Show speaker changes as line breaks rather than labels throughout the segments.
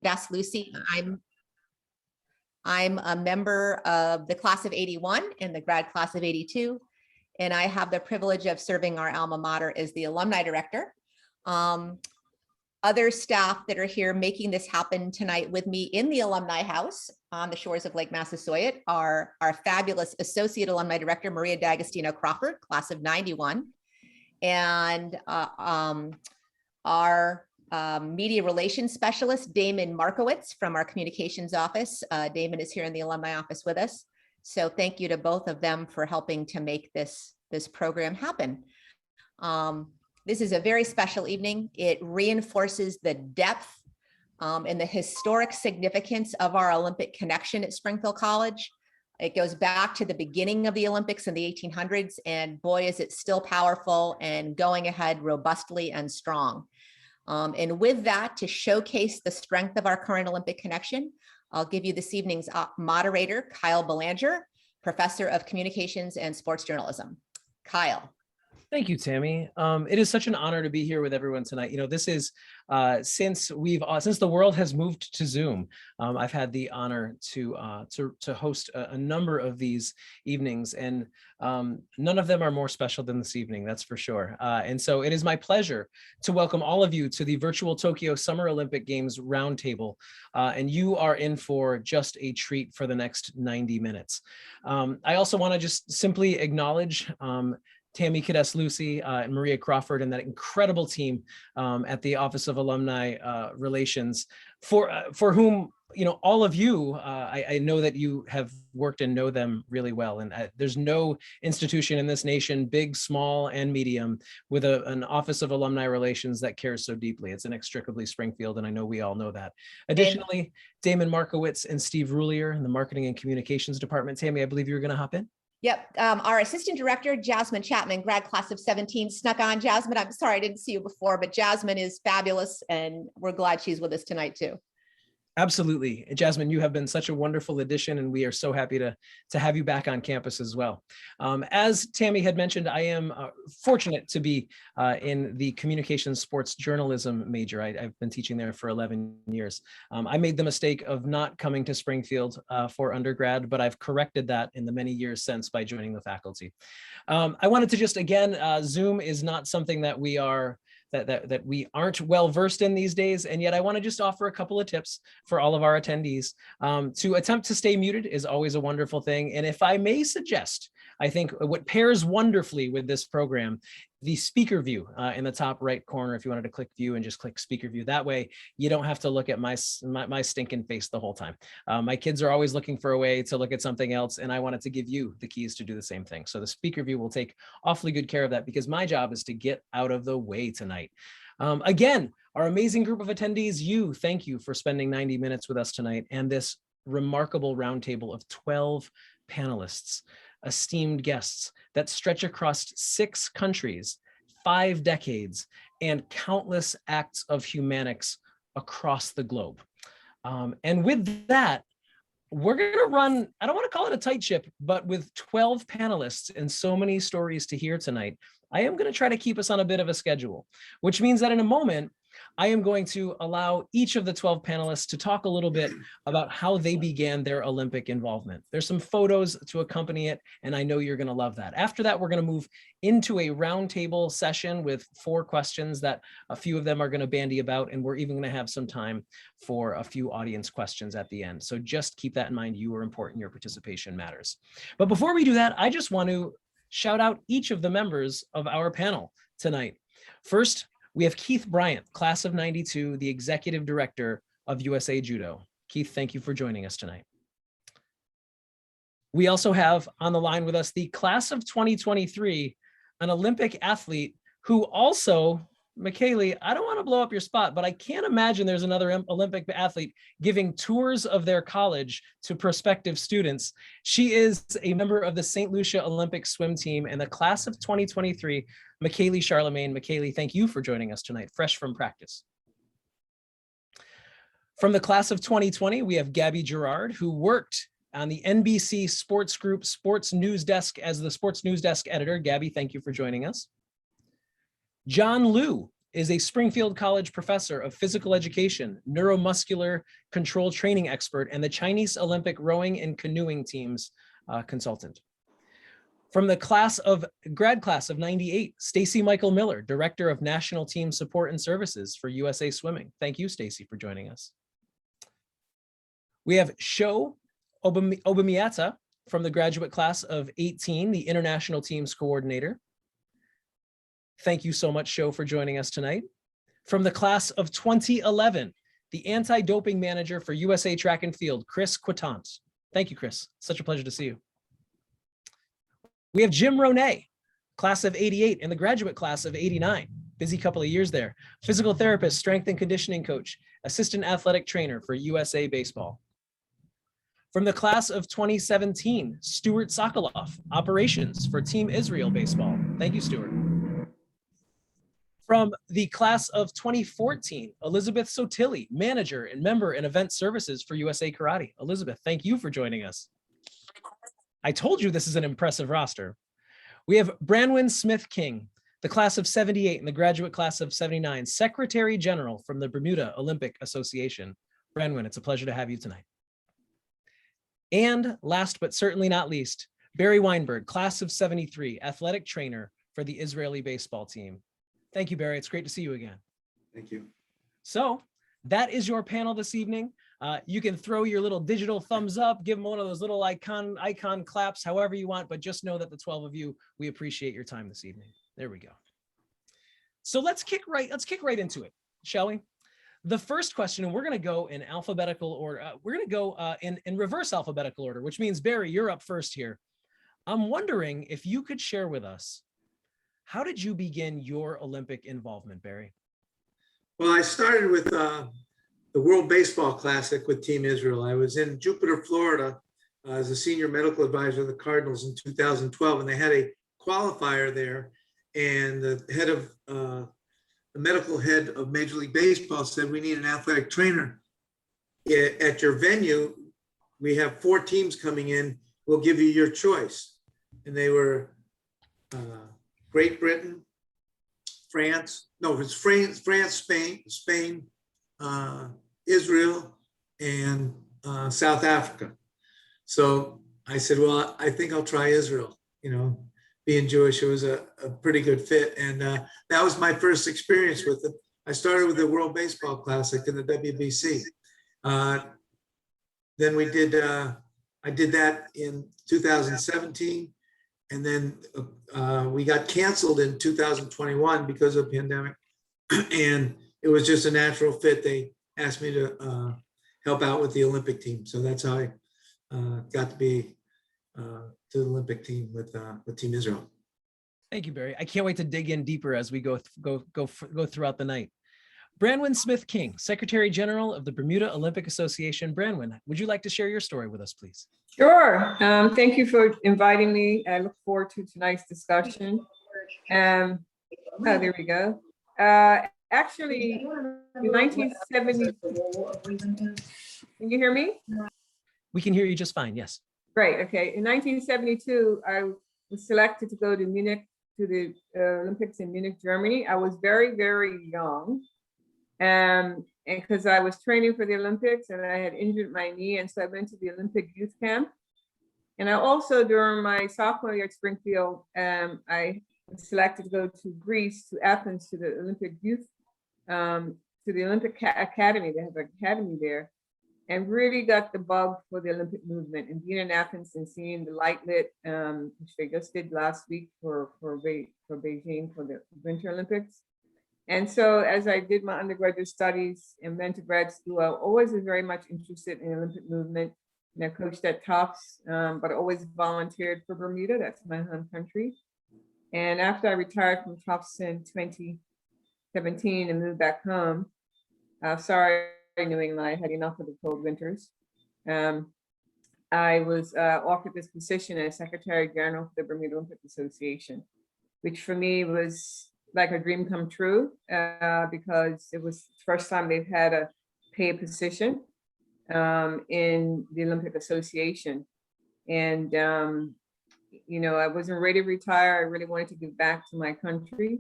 That's Lucy. I'm a member of the class of 81 and the grad class of 82. And I have the privilege of serving our alma mater as the alumni director. Other staff that are here making this happen tonight with me in the Alumni House on the shores of Lake Massasoit are our fabulous Associate Alumni Director, Maria D'Agostino Crawford, class of 91. And our media relations specialist, Damon Markowitz from our communications office. Damon is here in the alumni office with us. So thank you to both of them for helping to make this program happen. This is a very special evening. It reinforces the depth and the historic significance of our Olympic connection at Springfield College. It goes back to the beginning of the Olympics in the 1800s, and boy, is it still powerful and going ahead robustly and strong. And with that, to showcase the strength of our current Olympic connection, I'll give you this evening's moderator, Kyle Belanger, Professor of Communications and Sports Journalism. Kyle.
Thank you, Tammy. It is such an honor to be here with everyone tonight. You know, this is since the world has moved to Zoom, I've had the honor to host a number of these evenings, and none of them are more special than this evening, that's for sure. And so it is my pleasure to welcome all of you to the virtual Tokyo Summer Olympic Games Roundtable, and you are in for just a treat for the next 90 minutes. I also want to just simply acknowledge Tammy Cades Lucy and Maria Crawford and that incredible team at the Office of Alumni Relations, for whom, you know, all of you, I know that you have worked and know them really well. And there's no institution in this nation, big, small, and medium, with an Office of Alumni Relations that cares so deeply. It's inextricably Springfield, and I know we all know that. Additionally, Damon Markowitz and Steve Rulier in the Marketing and Communications Department. Tammy, I believe you were going to hop in.
Yep. Our assistant director, Jasmine Chapman, grad class of 17, snuck on. Jasmine, I'm sorry I didn't see you before, but Jasmine is fabulous, and we're glad she's with us tonight too.
Absolutely. Jasmine, you have been such a wonderful addition, and we are so happy to have you back on campus as well. As Tammy had mentioned, I am fortunate to be in the communications sports journalism major. I've been teaching there for 11 years. I made the mistake of not coming to Springfield for undergrad, but I've corrected that in the many years since by joining the faculty. I wanted to just, again, Zoom is not something that we are that we aren't well versed in these days. And yet I want to just offer a couple of tips for all of our attendees. To attempt to stay muted is always a wonderful thing. And if I may suggest, I think what pairs wonderfully with this program, the speaker view in the top right corner, if you wanted to click view and just click speaker view, that way you don't have to look at my stinking face the whole time. My kids are always looking for a way to look at something else, and I wanted to give you the keys to do the same thing. So the speaker view will take awfully good care of that, because my job is to get out of the way tonight. Again, our amazing group of attendees, thank you for spending 90 minutes with us tonight, and this remarkable roundtable of 12 panelists, esteemed guests that stretch across 6 countries, 5 decades, and countless acts of humanics across the globe. And with that, we're going to run, I don't want to call it a tight ship, but with 12 panelists and so many stories to hear tonight, I am going to try to keep us on a bit of a schedule, which means that in a moment, I am going to allow each of the 12 panelists to talk a little bit about how they began their Olympic involvement. There's some photos to accompany it, and I know you're going to love that. After that, we're going to move into a roundtable session with 4 questions that a few of them are going to bandy about, and we're even going to have some time for a few audience questions at the end. So just keep that in mind. You are important. Your participation matters. But before we do that, I just want to shout out each of the members of our panel tonight. First, we have Keith Bryant, class of 92, the executive director of USA Judo. Keith, thank you for joining us tonight. We also have on the line with us the class of 2023, an Olympic athlete who also, McKaylee, I don't want to blow up your spot, but I can't imagine there's another Olympic athlete giving tours of their college to prospective students. She is a member of the St. Lucia Olympic swim team and the class of 2023, McKaylee Charlemagne. McKaylee, thank you for joining us tonight, fresh from practice. From the class of 2020, we have Gabby Gerard, who worked on the NBC Sports Group Sports News Desk as the Sports News Desk editor. Gabby, thank you for joining us. John Liu, is a Springfield College professor of physical education, neuromuscular control training expert, and the Chinese Olympic rowing and canoeing teams consultant. From the grad class of 98, Stacy Michael Miller, Director of National Team Support and Services for USA Swimming. Thank you, Stacy, for joining us. We have Sho Obamiata from the graduate class of 18, the International Teams Coordinator. Thank you so much, Sho, for joining us tonight. From the class of 2011, the Anti-Doping Manager for USA Track and Field, Chris Quittant. Thank you, Chris. Such a pleasure to see you. We have Jim Ronay, class of 88, and the graduate class of 89. Busy couple of years there. Physical therapist, strength and conditioning coach, assistant athletic trainer for USA Baseball. From the class of 2017, Stuart Sokoloff, operations for Team Israel Baseball. Thank you, Stuart. From the class of 2014, Elizabeth Sotilli, manager and member in event services for USA Karate. Elizabeth, thank you for joining us. I told you this is an impressive roster. We have Branwyn Smith King, the class of 78 and the graduate class of 79, Secretary General from the Bermuda Olympic Association. Branwyn, it's a pleasure to have you tonight. And last but certainly not least, Barry Weinberg, class of 73, athletic trainer for the Israeli baseball team. Thank you, Barry. It's great to see you again.
Thank you.
So that is your panel this evening. You can throw your little digital thumbs up, give them one of those little icon claps, however you want, but just know that the 12 of you, we appreciate your time this evening. There we go. So let's kick right into it, shall we? The first question, and we're going to go in alphabetical order. We're going to go in reverse alphabetical order, which means, Barry, you're up first here. I'm wondering if you could share with us, how did you begin your Olympic involvement, Barry?
Well, I started with the World Baseball Classic with Team Israel. I was in Jupiter, Florida, as a senior medical advisor of the Cardinals in 2012, and they had a qualifier there. And the head of the medical head of Major League Baseball said, "We need an athletic trainer at your venue. We have 4 teams coming in. We'll give you your choice." And they were Great Britain, France, Spain, Israel, and South Africa. So I said, well, I think I'll try Israel. You know, being Jewish, it was a pretty good fit. And that was my first experience with it. I started with the World Baseball Classic in the WBC. Then I did that in 2017. And then we got canceled in 2021 because of the pandemic. And it was just a natural fit. They asked me to help out with the Olympic team. So that's how I got to be to the Olympic team with Team Israel.
Thank you, Barry. I can't wait to dig in deeper as we go throughout the night. Branwyn Smith King, Secretary General of the Bermuda Olympic Association. Branwyn, would you like to share your story with us, please?
Sure. Thank you for inviting me. I look forward to tonight's discussion. There we go. Actually, in 1970, can you hear me?
We can hear you just fine, yes.
Great, okay. In 1972, I was selected to go to Munich, to the Olympics in Munich, Germany. I was very, very young. And because I was training for the Olympics and I had injured my knee, and so I went to the Olympic youth camp. And I also, during my sophomore year at Springfield, I was selected to go to Greece, to Athens, to the Olympic youth, to the Olympic Academy. They have an academy there, and really got the bug for the Olympic movement. And being in Athens and seeing the light lit, which they just did last week for Beijing for the Winter Olympics. And so as I did my undergraduate studies and went to grad school, I always was very much interested in the Olympic movement. And I coached at Tufts, but I always volunteered for Bermuda. That's my home country. And after I retired from Tufts in 2017 and moved back home, sorry, New England, I had enough of the cold winters. I was offered this position as Secretary General for the Bermuda Olympic Association, which for me was like a dream come true, because it was the first time they've had a paid position in the Olympic Association. And, you know, I wasn't ready to retire. I really wanted to give back to my country.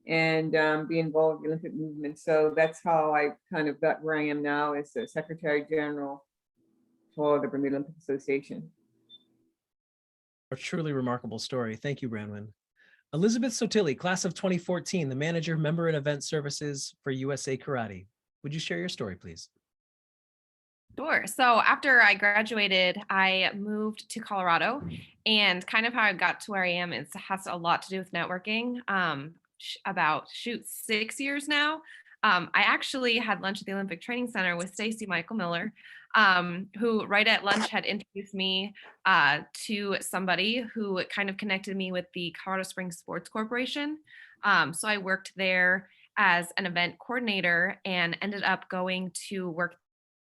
and be involved in the Olympic movement. So that's how I kind of got where I am now as the Secretary General for the Bermuda Olympic Association.
A truly remarkable story. Thank you, Branwen. Elizabeth Sotilli, class of 2014, the manager, member and event services for USA Karate. Would you share your story, please?
Sure. So after I graduated, I moved to Colorado, and kind of how I got to where I am has a lot to do with networking. About 6 years now. I actually had lunch at the Olympic Training Center with Stacy Michael Miller, who right at lunch had introduced me to somebody who kind of connected me with the Colorado Springs Sports Corporation. So I worked there as an event coordinator and ended up going to work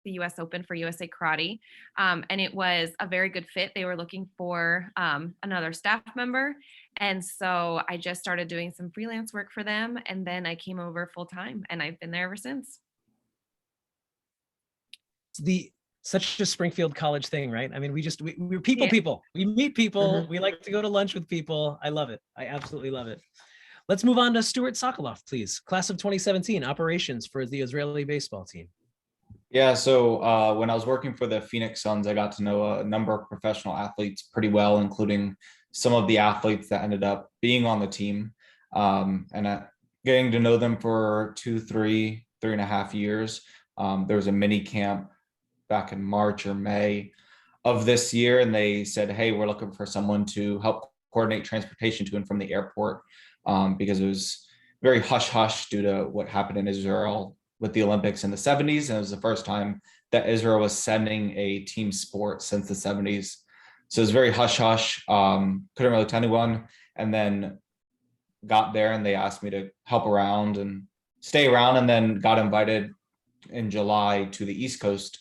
the US Open for USA Karate. And it was a very good fit. They were looking for another staff member. And so I just started doing some freelance work for them. And then I came over full time, and I've been there ever since.
Such a Springfield College thing, right? I mean, we're people,
Yeah.
people. We meet people. We like to go to lunch with people. I love it. I absolutely love it. Let's move on to Stuart Sokoloff, please. Class of 2017, operations for the Israeli baseball team.
Yeah, so when I was working for the Phoenix Suns, I got to know a number of professional athletes pretty well, including some of the athletes that ended up being on the team, and getting to know them for 3.5 years. There was a mini camp back in March or May of this year, and they said, hey, we're looking for someone to help coordinate transportation to and from the airport, because it was very hush-hush due to what happened in Israel with the Olympics in the 70s. And it was the first time that Israel was sending a team sport since the 70s. So it was very hush-hush, couldn't really tell anyone. And then got there and they asked me to help around and stay around, and then got invited in July to the East Coast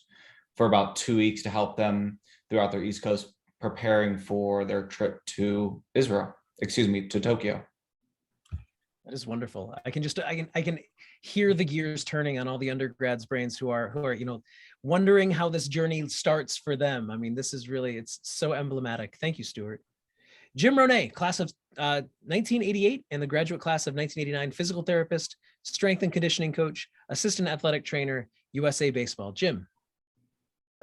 for about 2 weeks to help them throughout their East Coast preparing for their trip to to Tokyo.
That is wonderful. I can hear the gears turning on all the undergrads' brains who are wondering how this journey starts for them. I mean, this is really, it's so emblematic. Thank you, Stuart. Jim Ronay, class of 1988 and the graduate class of 1989, physical therapist, strength and conditioning coach, assistant athletic trainer, USA Baseball. Jim.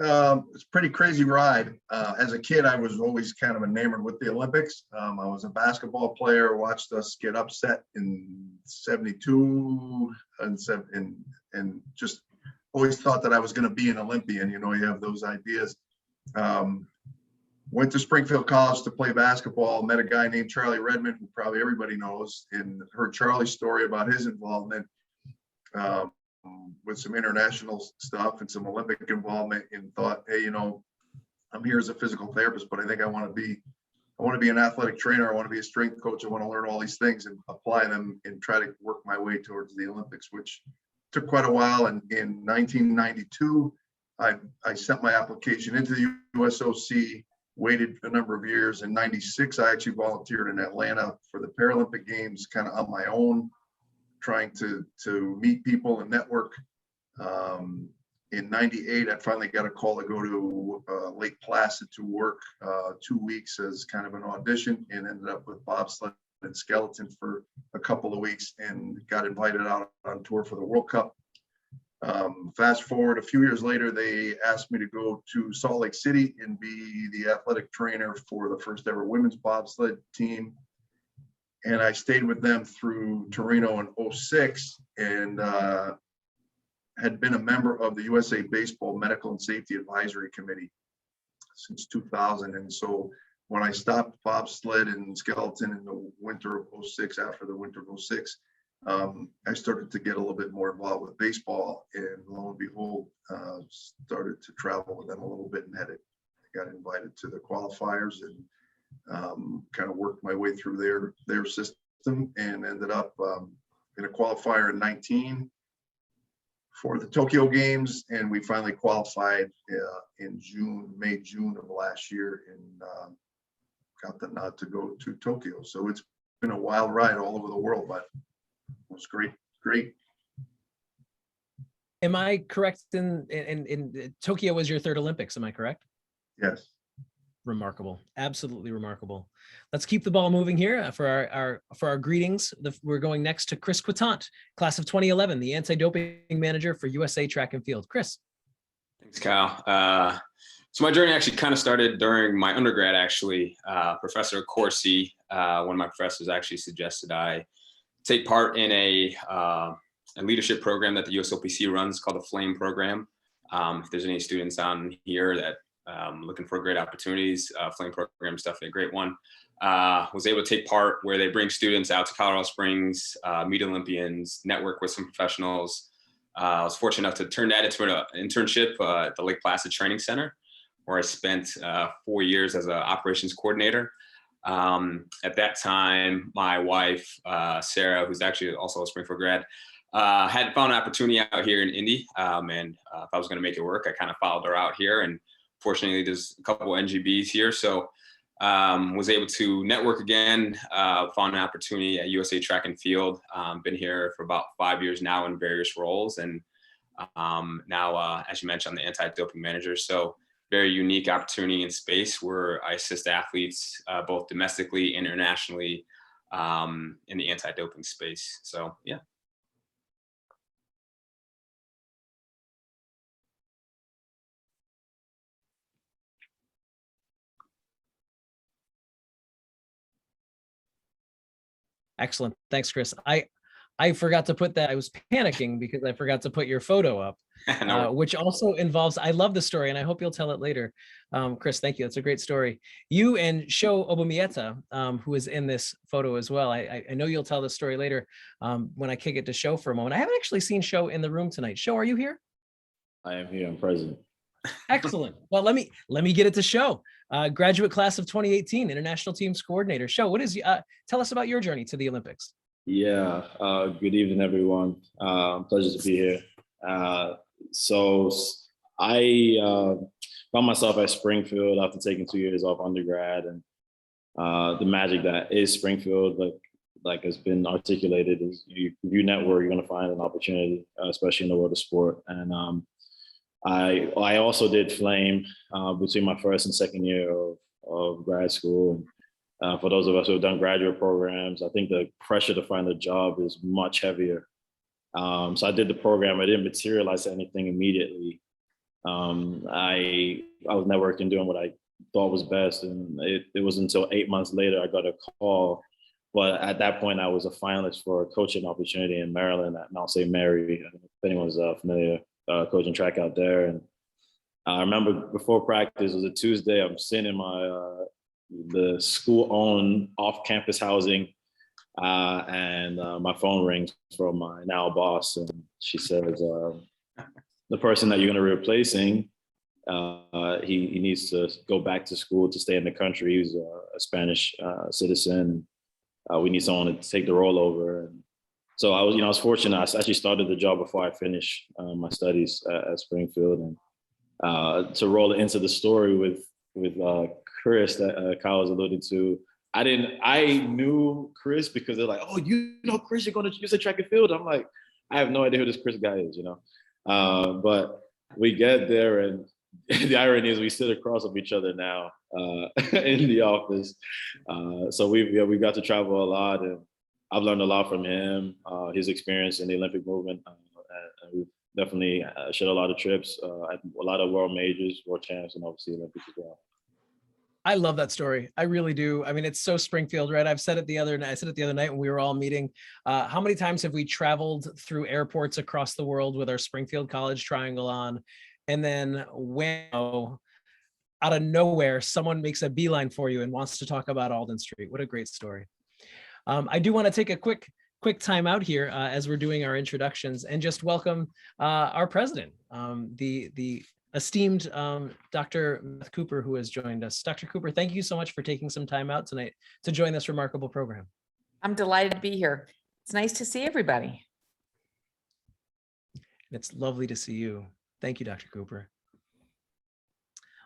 It's a pretty crazy ride. As a kid, I was always kind of enamored with the Olympics. I was a basketball player, watched us get upset in 72 and just always thought that I was going to be an Olympian. You have those ideas. Went to Springfield College to play basketball, met a guy named Charlie Redmond, who probably everybody knows, and heard Charlie's story about his involvement with some international stuff and some Olympic involvement, and thought, hey, I'm here as a physical therapist, but I think I want to be an athletic trainer. I want to be a strength coach. I want to learn all these things and apply them and try to work my way towards the Olympics, which took quite a while. And in 1992, I sent my application into the USOC, waited a number of years. In 96, I actually volunteered in Atlanta for the Paralympic Games, kind of on my own, trying to meet people and network. In 98, I finally got a call to go to Lake Placid to work 2 weeks as kind of an audition, and ended up with bobsled and skeleton for a couple of weeks, and got invited out on tour for the World Cup. Fast forward a few years later, they asked me to go to Salt Lake City and be the athletic trainer for the first ever women's bobsled team. And I stayed with them through Torino in 2006, and had been a member of the USA Baseball Medical and Safety Advisory Committee since 2000. And so when I stopped bobsled and skeleton in the winter of 2006, after the winter of 2006, I started to get a little bit more involved with baseball, and lo and behold, started to travel with them a little bit, and got invited to the qualifiers, and kind of worked my way through their system, and ended up in a qualifier in 19 for the Tokyo Games, and we finally qualified in June of last year, and got the nod to go to Tokyo. So it's been a wild ride all over the world, but it was great.
Am I correct in Tokyo was your third Olympics? Am I correct?
Yes.
Remarkable, absolutely remarkable. Let's keep the ball moving here for our greetings. We're going next to Chris Quittant, class of 2011, the anti-doping manager for USA Track and Field. Chris.
Thanks, Kyle. So my journey actually kind of started during my undergrad, actually. Professor Corsi, one of my professors, actually suggested I take part in a leadership program that the USOPC runs called the FLAME program. If there's any students on here that looking for great opportunities, FLAME program is definitely a great one. Was able to take part where they bring students out to Colorado Springs, meet Olympians, network with some professionals. I was fortunate enough to turn that into an internship at the Lake Placid Training Center, where I spent 4 years as an operations coordinator. At that time, my wife, Sarah, who's actually also a Springfield grad, had found an opportunity out here in Indy. And if I was going to make it work, I kind of followed her out here. And fortunately, there's a couple of NGBs here. So was able to network again, found an opportunity at USA Track and Field. Been here for about 5 years now in various roles. And now, as you mentioned, I'm the anti-doping manager. So very unique opportunity in space where I assist athletes both domestically and internationally in the anti-doping space. So, yeah.
Excellent. Thanks, Chris. I forgot to put that. I was panicking because I forgot to put your photo up, which also involves, I love the story and I hope you'll tell it later. Chris, thank you. That's a great story. You and Sho Obumieta, who is in this photo as well. I know you'll tell the story later when I kick it to Sho for a moment. I haven't actually seen Sho in the room tonight. Sho, are you here?
I am here. I'm present.
Excellent. Well, let me get it to Sho. Graduate class of 2018, international teams coordinator. Sho, what is tell us about your journey to the Olympics?
Yeah. Good evening, everyone. Pleasure to be here. So I found myself at Springfield after taking 2 years off undergrad, and the magic that is Springfield, like has been articulated, is you network, you're going to find an opportunity, especially in the world of sport. And I also did FLAME between my first and second year of grad school. And for those of us who have done graduate programs, I think the pressure to find a job is much heavier. So I did the program. I didn't materialize anything immediately. I was networking, doing what I thought was best. And it was until 8 months later I got a call. But at that point, I was a finalist for a coaching opportunity in Maryland at Mount St. Mary. If anyone's familiar, coaching track out there. And I remember before practice, it was a Tuesday, I'm sitting in the school-owned off-campus housing, and my phone rings from my now boss, and she says, the person that you're going to be replacing, he needs to go back to school to stay in the country. He's a Spanish citizen. We need someone to take the role over. And so I was fortunate. I actually started the job before I finished my studies at Springfield, and to roll into the story with Chris that Kyle was alluding to. I knew Chris because they're like, oh, Chris, you're going to use a track and field. I'm like, I have no idea who this Chris guy is, but we get there, and the irony is we sit across of each other now in the office. So we got to travel a lot, and I've learned a lot from him, his experience in the Olympic movement. And we've definitely shared a lot of trips, at a lot of world majors, world champs, and obviously Olympics as well.
I love that story. I really do. I mean, it's so Springfield, right? I said it the other night when we were all meeting. How many times have we traveled through airports across the world with our Springfield College triangle on? And then when out of nowhere, someone makes a beeline for you and wants to talk about Alden Street. What a great story. I do want to take a quick time out here as we're doing our introductions and just welcome our president, the esteemed Dr. Beth Cooper, who has joined us. Dr. Cooper, thank you so much for taking some time out tonight to join this remarkable program.
I'm delighted to be here. It's nice to see everybody.
It's lovely to see you. Thank you, Dr. Cooper.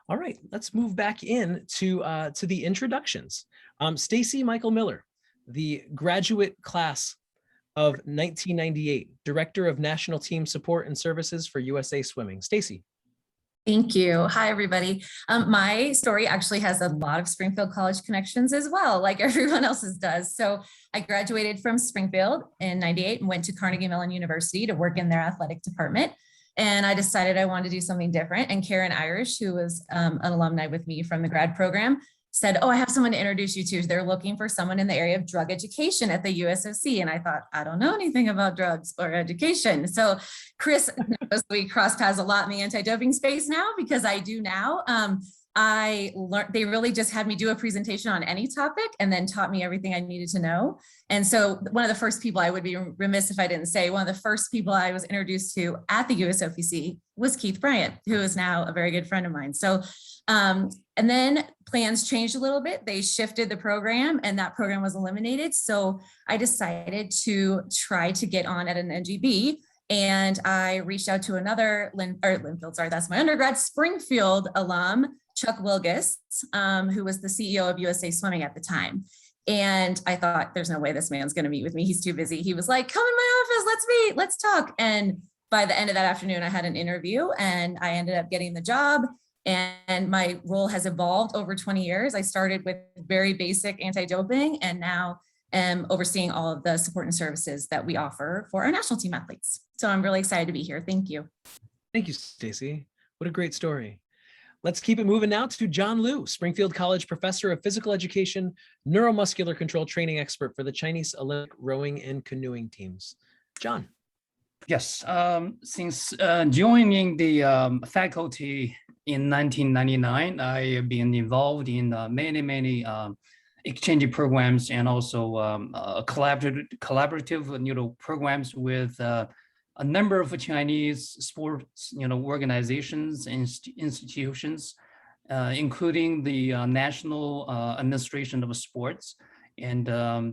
All right, let's move back in to the introductions. Stacy Michael Miller, the graduate class of 1998, Director of National Team Support and Services for USA Swimming. Stacy.
Thank you. Hi, everybody. My story actually has a lot of Springfield College connections as well, like everyone else's does. So I graduated from Springfield in '98 and went to Carnegie Mellon University to work in their athletic department. And I decided I wanted to do something different. And Karen Irish, who was an alumni with me from the grad program, said, oh, I have someone to introduce you to. They're looking for someone in the area of drug education at the USOC. And I thought, I don't know anything about drugs or education. So Chris knows we cross paths a lot in the anti-doping space now because I do now. I learned, they really just had me do a presentation on any topic and then taught me everything I needed to know. And so one of the first people, I would be remiss if I didn't say, one of the first people I was introduced to at the USOPC was Keith Bryant, who is now a very good friend of mine. So, and then plans changed a little bit. They shifted the program and that program was eliminated. So I decided to try to get on at an NGB. And I reached out to another that's my undergrad, Springfield alum, Chuck Wilgus, who was the CEO of USA Swimming at the time. And I thought, there's no way this man's going to meet with me. He's too busy. He was like, come in my office, let's meet, let's talk. And by the end of that afternoon, I had an interview and I ended up getting the job. And my role has evolved over 20 years. I started with very basic anti-doping and now am overseeing all of the support and services that we offer for our national team athletes. So I'm really excited to be here. Thank you.
Thank you, Stacy. What a great story. Let's keep it moving now to John Liu, Springfield College professor of physical education, neuromuscular control training expert for the Chinese Olympic rowing and canoeing teams. John.
Yes, since joining the faculty in 1999, I have been involved in many exchange programs and also collaborative programs with a number of Chinese sports organizations and institutions, including the National Administration of Sports and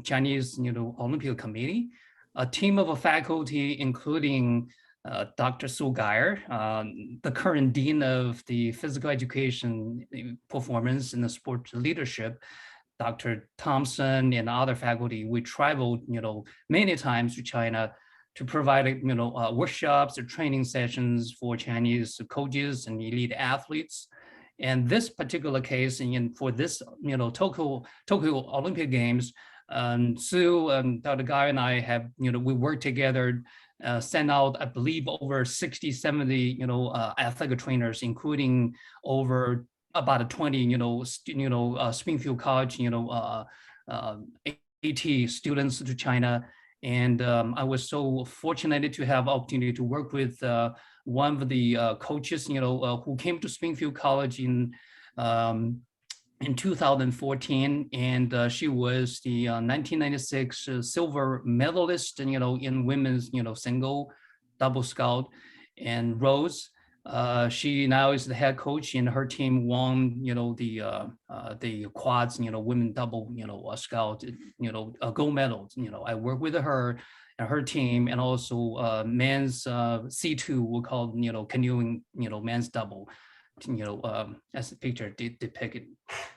Chinese Olympic Committee. A team of faculty, including Dr. Su Geier, the current dean of the physical education performance and the sports leadership, Dr. Thompson and other faculty. We traveled, many times to China to provide, workshops or training sessions for Chinese coaches and elite athletes. And this particular case, and for this, Tokyo Olympic Games, Sue and Dr. Guy and I have, we worked together, sent out, I believe, over 60, 70, athletic trainers, including over about 20, Springfield College, AT students to China. And I was so fortunate to have opportunity to work with one of the coaches, who came to Springfield College in 2014, and she was the 1996 silver medalist, in women's, single, double sculls, and rows. She now is the head coach, and her team won, the quads, women double, scout, gold medals. I work with her and her team, and also men's C2, we'll call, canoeing, men's double. As the picture depicted.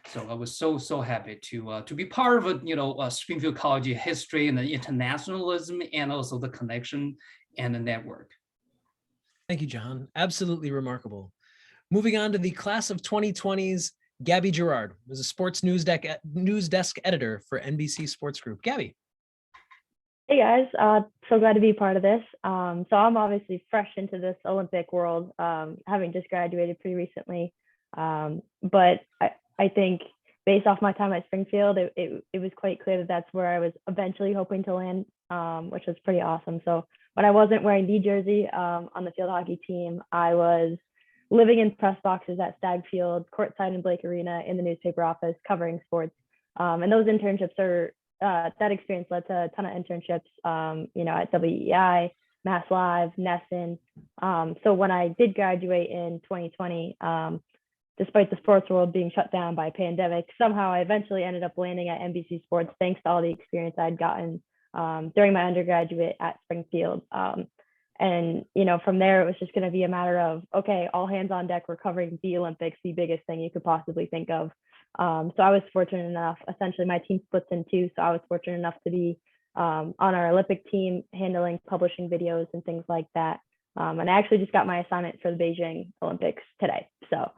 So I was so happy to be part of a Springfield College history and the internationalism and also the connection and the network.
Thank you, John. Absolutely remarkable. Moving on to the class of 2020's Gabby Gerard, who's a sports news desk editor for NBC Sports Group. Gabby.
Hey guys, so glad to be part of this. So I'm obviously fresh into this Olympic world, having just graduated pretty recently. But I think based off my time at Springfield, it was quite clear that that's where I was eventually hoping to land, which was pretty awesome. So when I wasn't wearing the jersey on the field hockey team, I was living in press boxes at Stag Field, courtside in Blake Arena, in the newspaper office, covering sports. And those internships are that experience led to a ton of internships, at WEI, Mass Live, Nesson. So when I did graduate in 2020, despite the sports world being shut down by a pandemic, somehow I eventually ended up landing at NBC Sports thanks to all the experience I'd gotten during my undergraduate at Springfield. And, from there, it was just going to be a matter of, okay, all hands on deck, we're covering the Olympics, the biggest thing you could possibly think of. So I was fortunate enough, essentially my team splits in two. So I was fortunate enough to be on our Olympic team, handling publishing videos and things like that. And I actually just got my assignment for the Beijing Olympics today. So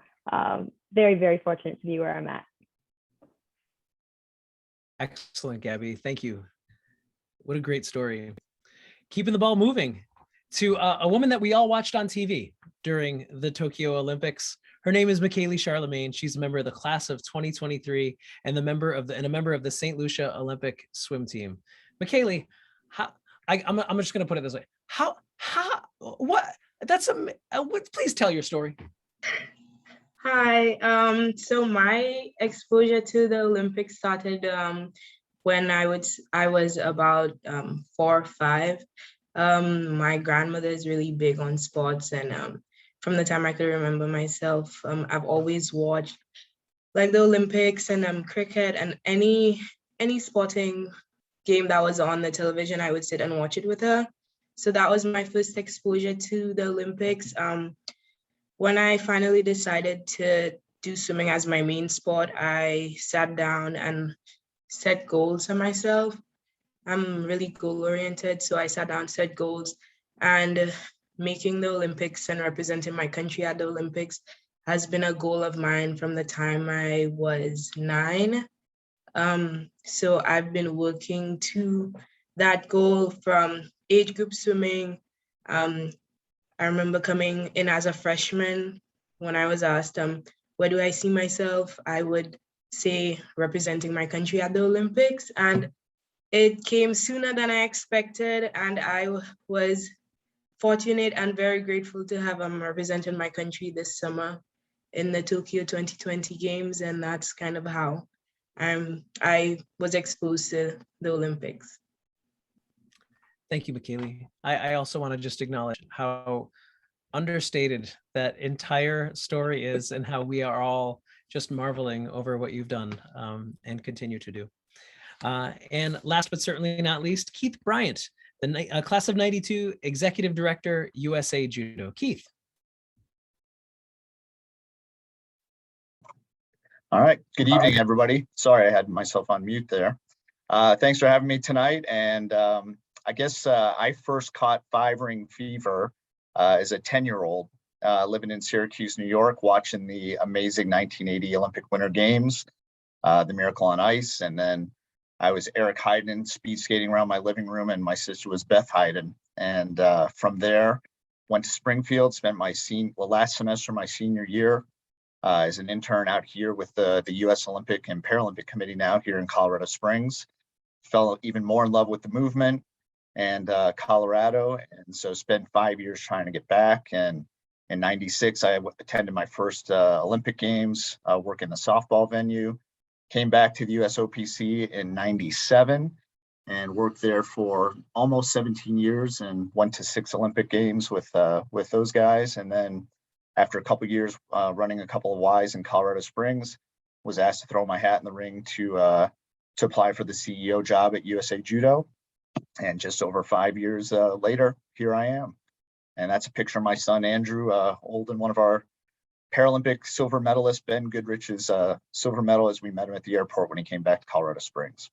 very, very fortunate to be where I'm at.
Excellent, Gabby. Thank you. What a great story. Keeping the ball moving to a woman that we all watched on TV during the Tokyo Olympics. Her name is McKaylee Charlemagne. She's a member of the class of 2023 and a member of the St. Lucia Olympic swim team. McKaylee, I'm just going to put it this way. Please tell your story.
Hi. So my exposure to the Olympics started when I was about 4 or 5. My grandmother is really big on sports, and from the time I could remember myself, I've always watched like the Olympics and cricket and any sporting game that was on the television. I would sit and watch it with her. So that was my first exposure to the Olympics. When I finally decided to do swimming as my main sport, I sat down and set goals for myself. I'm really goal-oriented, so I sat down, set goals, and making the Olympics and representing my country at the Olympics has been a goal of mine from the time I was 9. So I've been working to that goal from age group swimming. I remember coming in as a freshman. When I was asked, where do I see myself? I would say representing my country at the Olympics. And it came sooner than I expected. And I was fortunate and very grateful to have represented my country this summer in the Tokyo 2020 games. And that's kind of how I was exposed to the Olympics.
Thank you, McKaylee. I also want to just acknowledge how understated that entire story is and how we are all just marveling over what you've done and continue to do. And last but certainly not least, Keith Bryant, the class of 92 Executive Director, USA Judo. Keith.
All right. Good evening, everybody. Sorry, I had myself on mute there. Thanks for having me tonight. And I guess I first caught 5-ring fever as a 10-year-old living in Syracuse, New York, watching the amazing 1980 Olympic Winter Games, the Miracle on Ice. And then I was Eric Heiden speed skating around my living room, and my sister was Beth Heiden. And from there, went to Springfield, spent my last semester of my senior year as an intern out here with the U.S. Olympic and Paralympic Committee now here in Colorado Springs. Fell even more in love with the movement and Colorado, and so spent 5 years trying to get back. And in '96, I attended my first Olympic Games, working the softball venue. Came back to the USOPC in '97 and worked there for almost 17 years and went to 6 Olympic Games with those guys. And then after a couple of years running a couple of Ys in Colorado Springs, was asked to throw my hat in the ring to apply for the CEO job at USA Judo. And just over 5 years later, here I am. And that's a picture of my son, Andrew, holding one of our Paralympic silver medalist, Ben Goodrich's silver medal as we met him at the airport when he came back to Colorado Springs.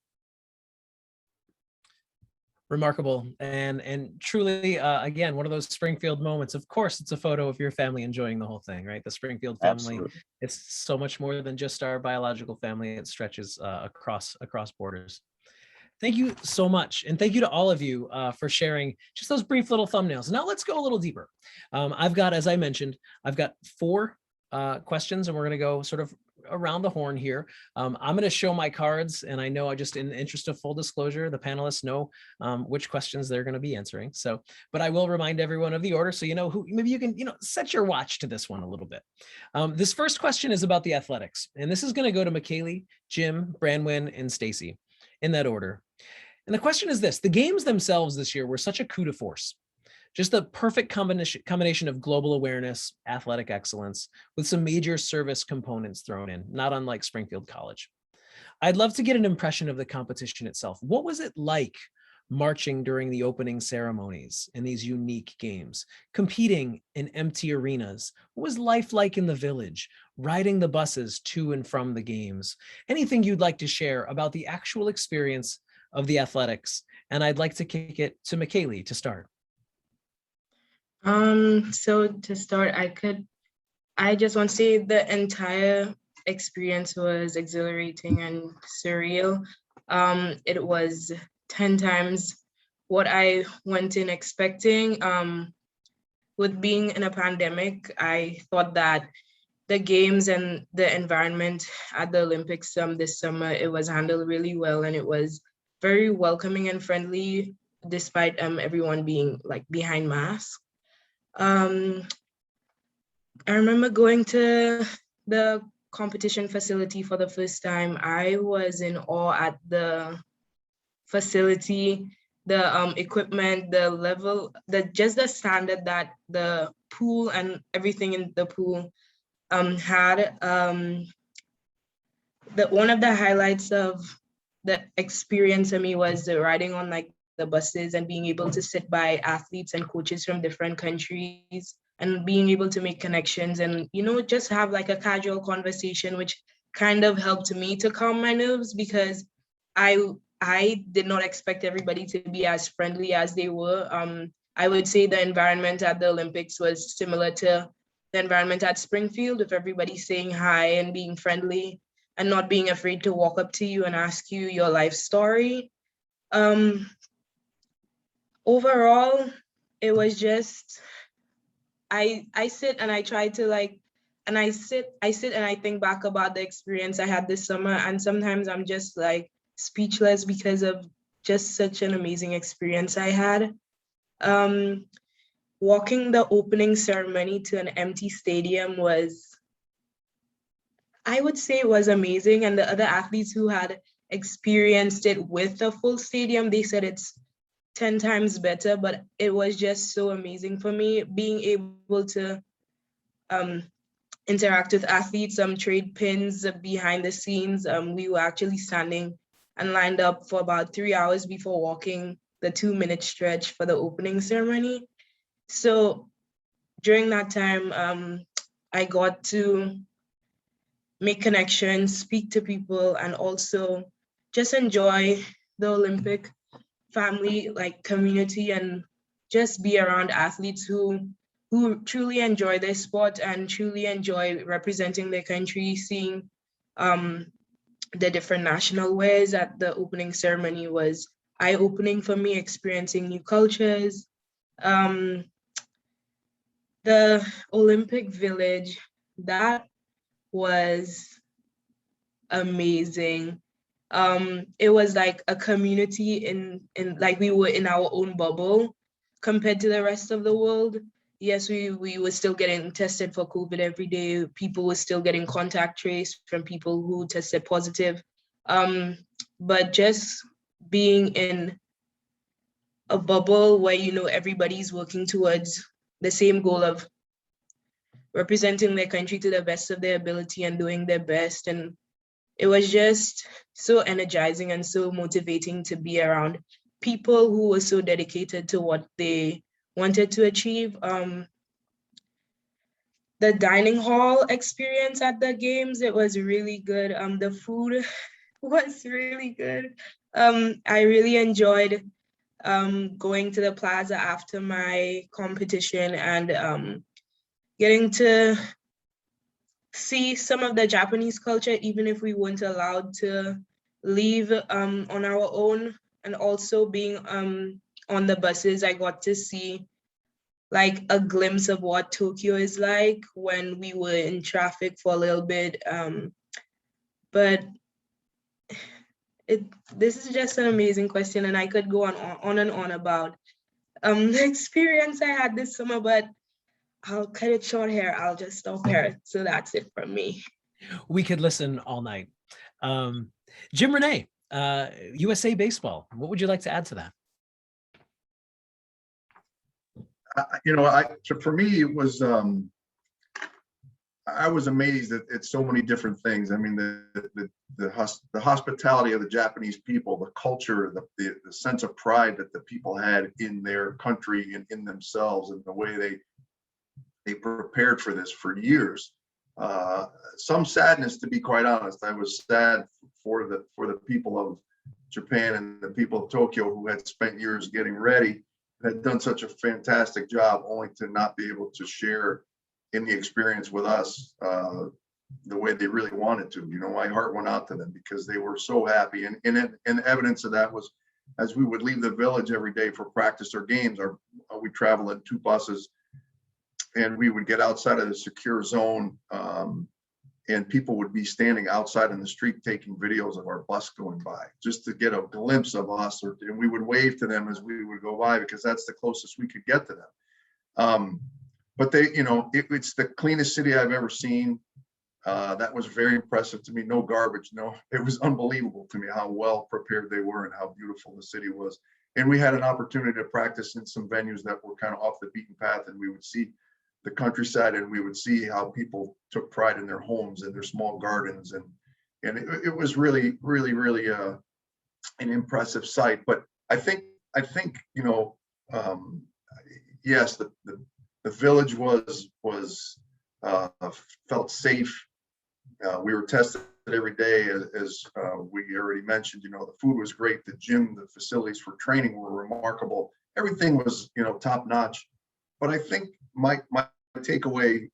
Remarkable. And truly, again, one of those Springfield moments. Of course, it's a photo of your family enjoying the whole thing, right? The Springfield family. Absolutely. It's so much more than just our biological family. It stretches across borders. Thank you so much. And thank you to all of you for sharing just those brief little thumbnails. Now let's go a little deeper. I've got, as I mentioned, I've got 4 questions, and we're going to go sort of around the horn here. I'm going to show my cards, and I know I just, in the interest of full disclosure, the panelists know which questions they're going to be answering. So, but I will remind everyone of the order, so you know who, maybe you can, set your watch to this one a little bit. This first question is about the athletics, and this is going to go to McKaylee, Jim, Branwyn, and Stacy in that order. And the question is this: the games themselves this year were such a coup de force. Just the perfect combination of global awareness, athletic excellence, with some major service components thrown in, not unlike Springfield College. I'd love to get an impression of the competition itself. What was it like marching during the opening ceremonies in these unique games, competing in empty arenas? What was life like in the village, riding the buses to and from the games? Anything you'd like to share about the actual experience of the athletics? And I'd like to kick it to McKaylee to start.
So to start, I just want to say the entire experience was exhilarating and surreal. It was 10 times what I went in expecting. With being in a pandemic, I thought that the games and the environment at the Olympics this summer, it was handled really well, and it was very welcoming and friendly despite everyone being like behind masks. I remember going to the competition facility for the first time. I was in awe at the facility, the equipment, the level, just the standard that the pool and everything in the pool had. One of the highlights of the experience to me was the riding on like the buses and being able to sit by athletes and coaches from different countries and being able to make connections and, you know, just have like a casual conversation, which kind of helped me to calm my nerves because I did not expect everybody to be as friendly as they were. I would say the environment at the Olympics was similar to the environment at Springfield, with everybody saying hi and being friendly and not being afraid to walk up to you and ask you your life story. Overall, it was just, I sit and I try to like, and I sit and I think back about the experience I had this summer, and sometimes I'm just like speechless because of just such an amazing experience I had. Walking the opening ceremony to an empty stadium was, I would say, it was amazing. And the other athletes who had experienced it with a full stadium, they said it's 10 times better, but it was just so amazing for me being able to interact with athletes, trade pins behind the scenes. We were actually standing and lined up for about 3 hours before walking the 2-minute stretch for the opening ceremony. So during that time, I got to make connections, speak to people, and also just enjoy the Olympic family, like community, and just be around athletes who truly enjoy their sport and truly enjoy representing their country. Seeing the different national wears at the opening ceremony was eye-opening for me, experiencing new cultures. The Olympic Village, that was amazing. It was like a community in like we were in our own bubble compared to the rest of the world. Yes, we were still getting tested for COVID every day. People were still getting contact traced from people who tested positive. But just being in a bubble where, you know, everybody's working towards the same goal of representing their country to the best of their ability and doing their best. And it was just so energizing and so motivating to be around people who were so dedicated to what they wanted to achieve. The dining hall experience at the games, it was really good. The food was really good. I really enjoyed going to the plaza after my competition and getting to see some of the Japanese culture, even if we weren't allowed to leave on our own. And also being on the buses, I got to see like a glimpse of what Tokyo is like when we were in traffic for a little bit. But this is just an amazing question, and I could go on and on about the experience I had this summer, but I'll cut it short here. I'll just stop here. So that's it from me.
We could listen all night. Jim Renee, USA Baseball, what would you like to add to that?
You know, for me, it was, I was amazed at so many different things. I mean, the hospitality of the Japanese people, the culture, the sense of pride that the people had in their country and in themselves, and the way they prepared for this for years. Some sadness, to be quite honest. I was sad for the people of Japan and the people of Tokyo who had spent years getting ready. had done such a fantastic job, only to not be able to share in the experience with us the way they really wanted to. You know, my heart went out to them because they were so happy. And evidence of that was, as we would leave the village every day for practice or games, we traveled in 2 buses, and we would get outside of the secure zone, and people would be standing outside in the street taking videos of our bus going by just to get a glimpse of us, and we would wave to them as we would go by because that's the closest we could get to them. But they, you know, it's the cleanest city I've ever seen. That was very impressive to me. No garbage. No, it was unbelievable to me how well prepared they were and how beautiful the city was. And we had an opportunity to practice in some venues that were kind of off the beaten path, and we would see the countryside, and we would see how people took pride in their homes and their small gardens, and it was really an impressive sight. But I think you know, yes, the village was felt safe. We were tested every day, as we already mentioned. You know, the food was great, the gym, the facilities for training were remarkable. Everything was, you know, top notch. But I think my takeaway,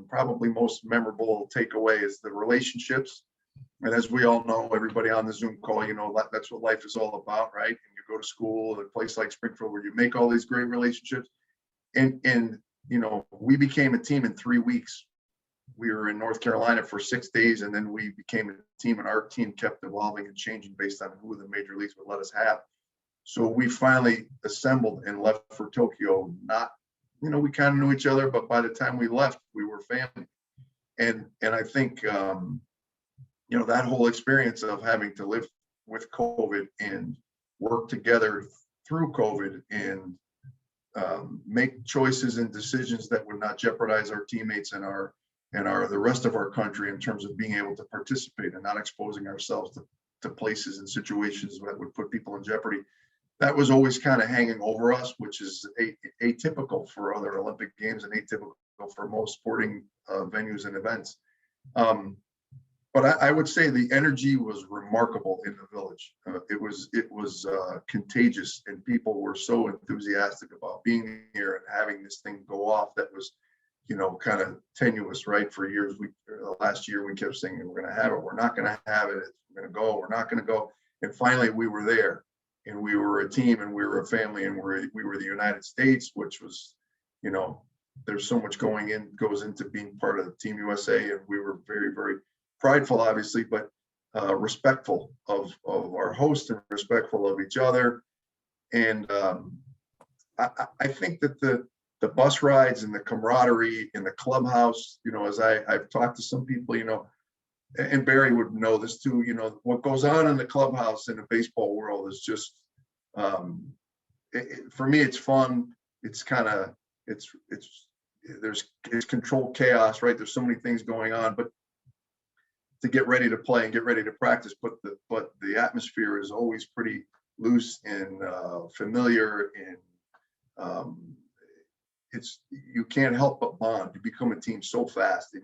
probably most memorable takeaway, is the relationships. And as we all know, everybody on the Zoom call, you know, that's what life is all about, right? And you go to school at a place like Springfield where you make all these great relationships. And you know, we became a team in 3 weeks. We were in North Carolina for 6 days, and then we became a team, and our team kept evolving and changing based on who the major leagues would let us have. So we finally assembled and left for Tokyo. Not, you know, we kind of knew each other, but by the time we left, we were family. And I think, you know, that whole experience of having to live with COVID and work together through COVID and make choices and decisions that would not jeopardize our teammates and the rest of our country in terms of being able to participate and not exposing ourselves to places and situations that would put people in jeopardy. That was always kind of hanging over us, which is atypical for other Olympic Games and atypical for most sporting venues and events. But I would say the energy was remarkable in the village. It was contagious, and people were so enthusiastic about being here and having this thing go off. That was, you know, kind of tenuous, right? For years, last year we kept saying we're going to have it, we're not going to have it, we're going to go, we're not going to go, and finally we were there, and we were a team, and we were a family, and we were the United States, which was, you know, there's so much goes into being part of Team USA, and we were very, very prideful, obviously, but respectful of our host and respectful of each other. And I think that the bus rides and the camaraderie in the clubhouse, you know, as I've talked to some people, you know, and Barry would know this too, you know, what goes on in the clubhouse in the baseball world is just, for me, it's fun. It's kind of, it's controlled chaos, right? There's so many things going on, but to get ready to play and get ready to practice, but the atmosphere is always pretty loose and familiar, and you can't help but bond. You become a team so fast, and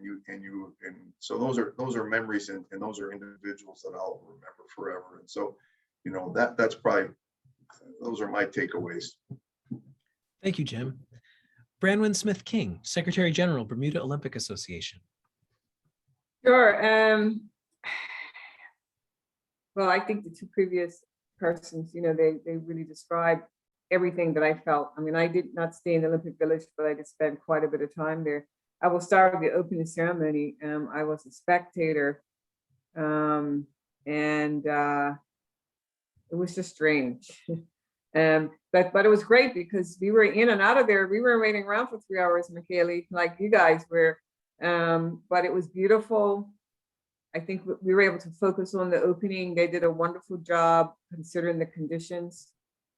so those are memories, and those are individuals that I'll remember forever. And so, you know, that's probably, those are my takeaways.
Thank you, Jim. Branwen Smith King, Secretary General, Bermuda Olympic Association.
Sure. Well, I think the 2 previous persons, you know, they really described everything that I felt. I mean, I did not stay in the Olympic Village, but I did spend quite a bit of time there. I will start with the opening ceremony. I was a spectator, and it was just strange. But it was great because we were in and out of there. We were waiting around for 3 hours, Michaeli, like you guys were. But it was beautiful. I think we were able to focus on the opening. They did a wonderful job considering the conditions,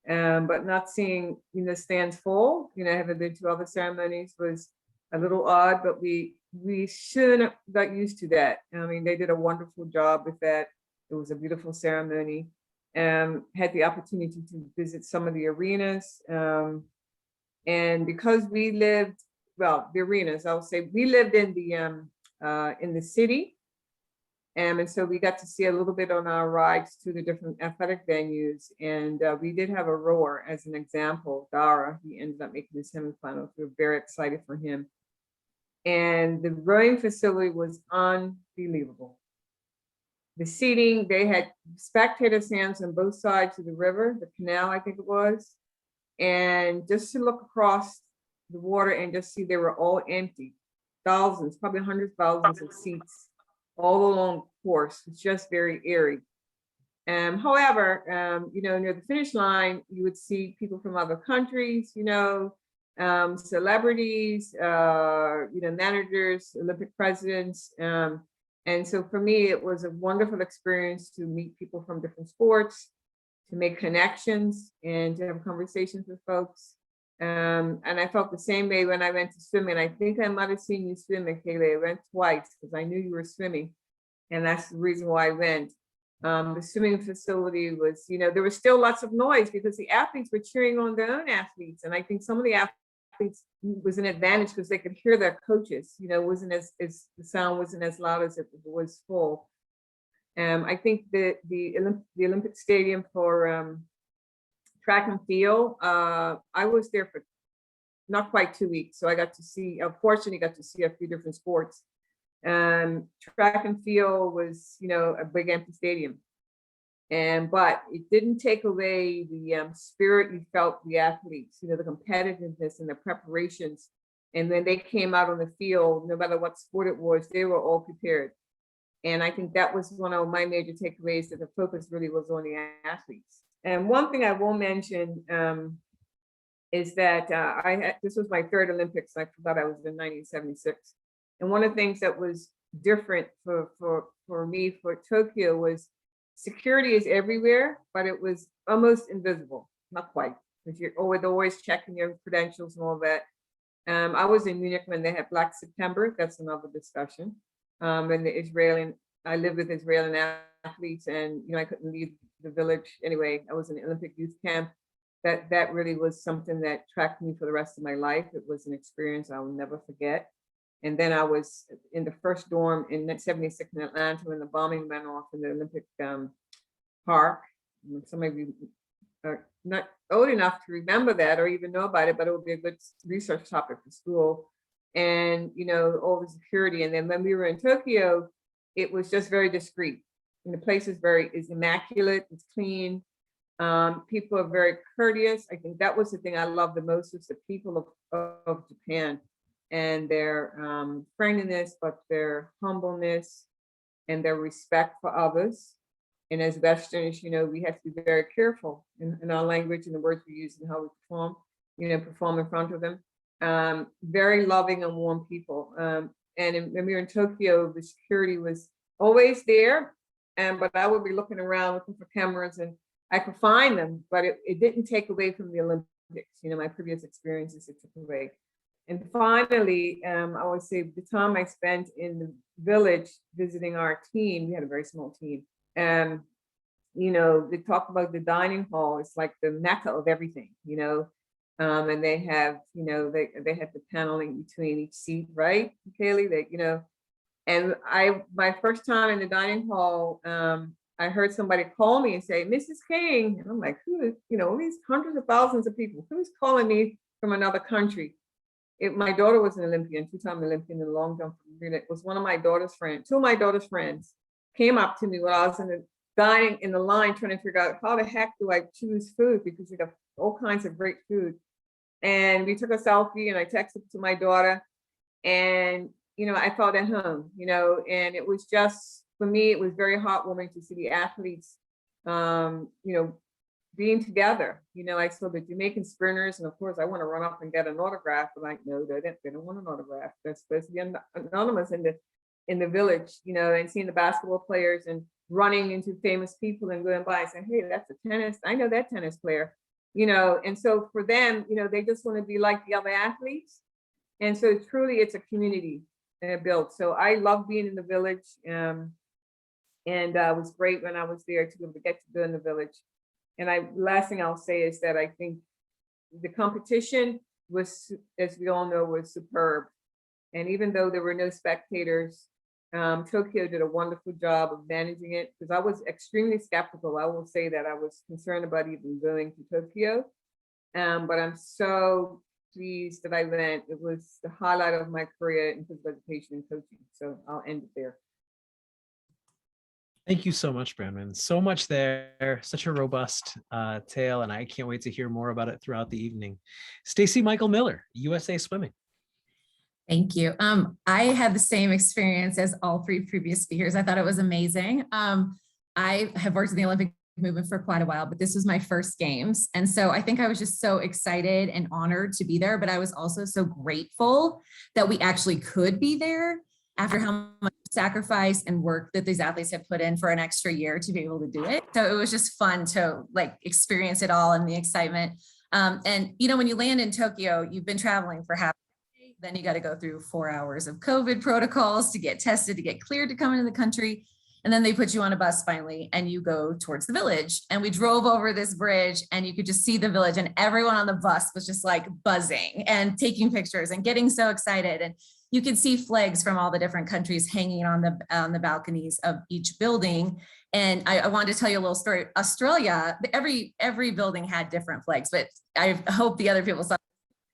but not seeing, you know, stands full, you know, having been to other ceremonies was a little odd, but we shouldn't have got used to that. I mean, they did a wonderful job with that. It was a beautiful ceremony. Had the opportunity to visit some of the arenas. And because we lived, well, the arenas, I would say we lived in the city, And so we got to see a little bit on our rides to the different athletic venues. And we did have a rower as an example, Dara. He ended up making the semifinals. We were very excited for him. And the rowing facility was unbelievable. The seating, they had spectator stands on both sides of the river, the canal, I think it was. And just to look across the water and just see they were all empty. Thousands, probably hundreds of thousands of seats all along the course. It's just very eerie. However, you know, near the finish line, you would see people from other countries, you know, celebrities, you know, managers, Olympic presidents. And so for me, it was a wonderful experience to meet people from different sports, to make connections and to have conversations with folks. And I felt the same way when I went to swimming. I think I might have seen you swim, Kaylee. I went twice because I knew you were swimming. And that's the reason why I went. The swimming facility was, you know, there was still lots of noise because the athletes were cheering on their own athletes. And I think some of the athletes was an advantage because they could hear their coaches, you know, wasn't as the sound wasn't as loud as it was full. I think that the Olympic Stadium for track and field, I was there for not quite 2 weeks. So I got to see, unfortunately, got to see a few different sports. Track and field was, you know, a big empty stadium. But it didn't take away the spirit you felt the athletes, you know, the competitiveness and the preparations. And when they came out on the field, no matter what sport it was, they were all prepared. And I think that was one of my major takeaways, that the focus really was on the athletes. And one thing I will mention is that this was my third Olympics. I forgot I was in 1976. And one of the things that was different for me for Tokyo was security is everywhere, but it was almost invisible, not quite, because you're always checking your credentials and all that. I was in Munich when they had Black September. That's another discussion. And I lived with Israeli athletes, and you know, I couldn't leave the village anyway. I was in the Olympic youth camp. That really was something that tracked me for the rest of my life. It was an experience I will never forget. And then I was in the first dorm in 76 in Atlanta when the bombing went off in the Olympic Park. Some of you are not old enough to remember that or even know about it, but it would be a good research topic for school. And, you know, all the security. And then when we were in Tokyo, it was just very discreet. And the place is immaculate, it's clean. People are very courteous. I think that was the thing I loved the most, was the people of Japan and their friendliness, but their humbleness and their respect for others. And as Westerners, you know, we have to be very careful in our language and the words we use and how we perform in front of them. Very loving and warm people. And when we were in Tokyo, the security was always there. But I would be looking around looking for cameras, and I could find them, but it didn't take away from the Olympics. You know, my previous experiences, it took away. And finally, I would say the time I spent in the village visiting our team, we had a very small team. You know, they talk about the dining hall. It's like the mecca of everything, you know. And they have, you know, they have the paneling between each seat, right, Kaylee? That, you know, and my first time in the dining hall, I heard somebody call me and say, Mrs. King. And I'm like, who is, you know, these hundreds of thousands of people, who's calling me from another country? My daughter was an Olympian, two-time Olympian in long jump. It was one of my daughter's friends, two of my daughter's friends came up to me when I was in the line trying to figure out how the heck do I choose food, because we got all kinds of great food. And we took a selfie and I texted to my daughter, and, you know, I felt at home, you know, and it was just, for me, it was very heartwarming to see the athletes, you know, being together. You know, I saw the Jamaican sprinters, and of course I want to run up and get an autograph, but I know they don't want an autograph. They're supposed to be anonymous in the village, you know, and seeing the basketball players and running into famous people and going by and saying, hey, that's a tennis, I know that tennis player, you know. And so for them, you know, they just want to be like the other athletes. And so truly it's a community built. So I love being in the village. And it was great when I was there to be able to get to go in the village. And last thing I'll say is that I think the competition was, as we all know, was superb. And even though there were no spectators, Tokyo did a wonderful job of managing it because I was extremely skeptical. I will say that I was concerned about even going to Tokyo. But I'm so pleased that I went. It was the highlight of my career in physical education and coaching. So I'll end it there.
Thank you so much, Brandon. So much there, such a robust tale, and I can't wait to hear more about it throughout the evening. Stacy Michael Miller, USA Swimming.
Thank you. I had the same experience as all three previous speakers. I thought it was amazing. I have worked in the Olympic movement for quite a while, but this was my first games. And so I think I was just so excited and honored to be there, but I was also so grateful that we actually could be there after how much sacrifice and work that these athletes have put in for an extra year to be able to do it. So it was just fun to like experience it all and the excitement. And you know, when you land in Tokyo, you've been traveling for half a day, then you got to go through 4 hours of COVID protocols to get tested, to get cleared to come into the country. And then they put you on a bus finally, and you go towards the village. And we drove over this bridge and you could just see the village, and everyone on the bus was just like buzzing and taking pictures and getting so excited. And you could see flags from all the different countries hanging on the balconies of each building. And I wanted to tell you a little story. Australia, every building had different flags, but I hope the other people saw.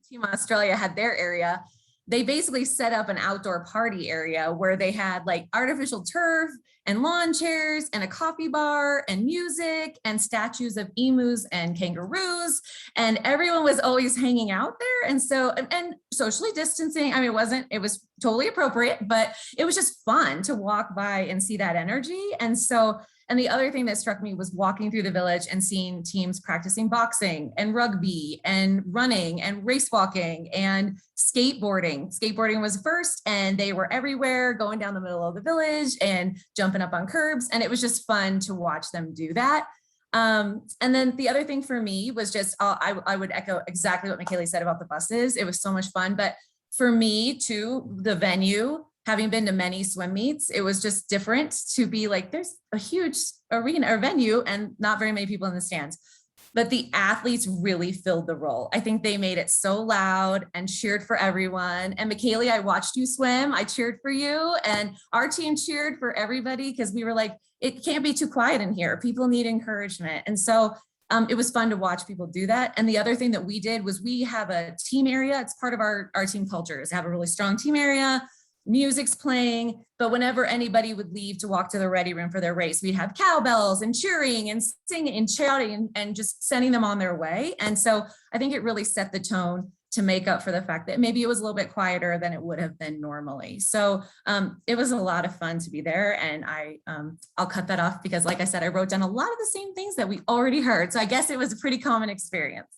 Team Australia had their area. They basically set up an outdoor party area where they had like artificial turf and lawn chairs and a coffee bar and music and statues of emus and kangaroos. And everyone was always hanging out there. And so, and socially distancing, I mean, it was totally appropriate, but it was just fun to walk by and see that energy. And so, and the other thing that struck me was walking through the village and seeing teams practicing boxing and rugby and running and race walking and skateboarding. Skateboarding was first, and they were everywhere, going down the middle of the village and jumping up on curbs. And it was just fun to watch them do that. And then the other thing for me was just, I would echo exactly what McKaylee said about the buses. It was so much fun. But for me too, the venue, having been to many swim meets, it was just different to be like, there's a huge arena or venue and not very many people in the stands. But the athletes really filled the role. I think they made it so loud and cheered for everyone. And McKaylee, I watched you swim. I cheered for you, and our team cheered for everybody because we were like, it can't be too quiet in here. People need encouragement. And so it was fun to watch people do that. And the other thing that we did was we have a team area. It's part of our team culture is to have a really strong team area. Music's playing, but whenever anybody would leave to walk to the ready room for their race, we'd have cowbells and cheering and singing and shouting and just sending them on their way. And so I think it really set the tone to make up for the fact that maybe it was a little bit quieter than it would have been normally. So it was a lot of fun to be there. And I'll cut that off because like I said, I wrote down a lot of the same things that we already heard. So I guess it was a pretty common experience.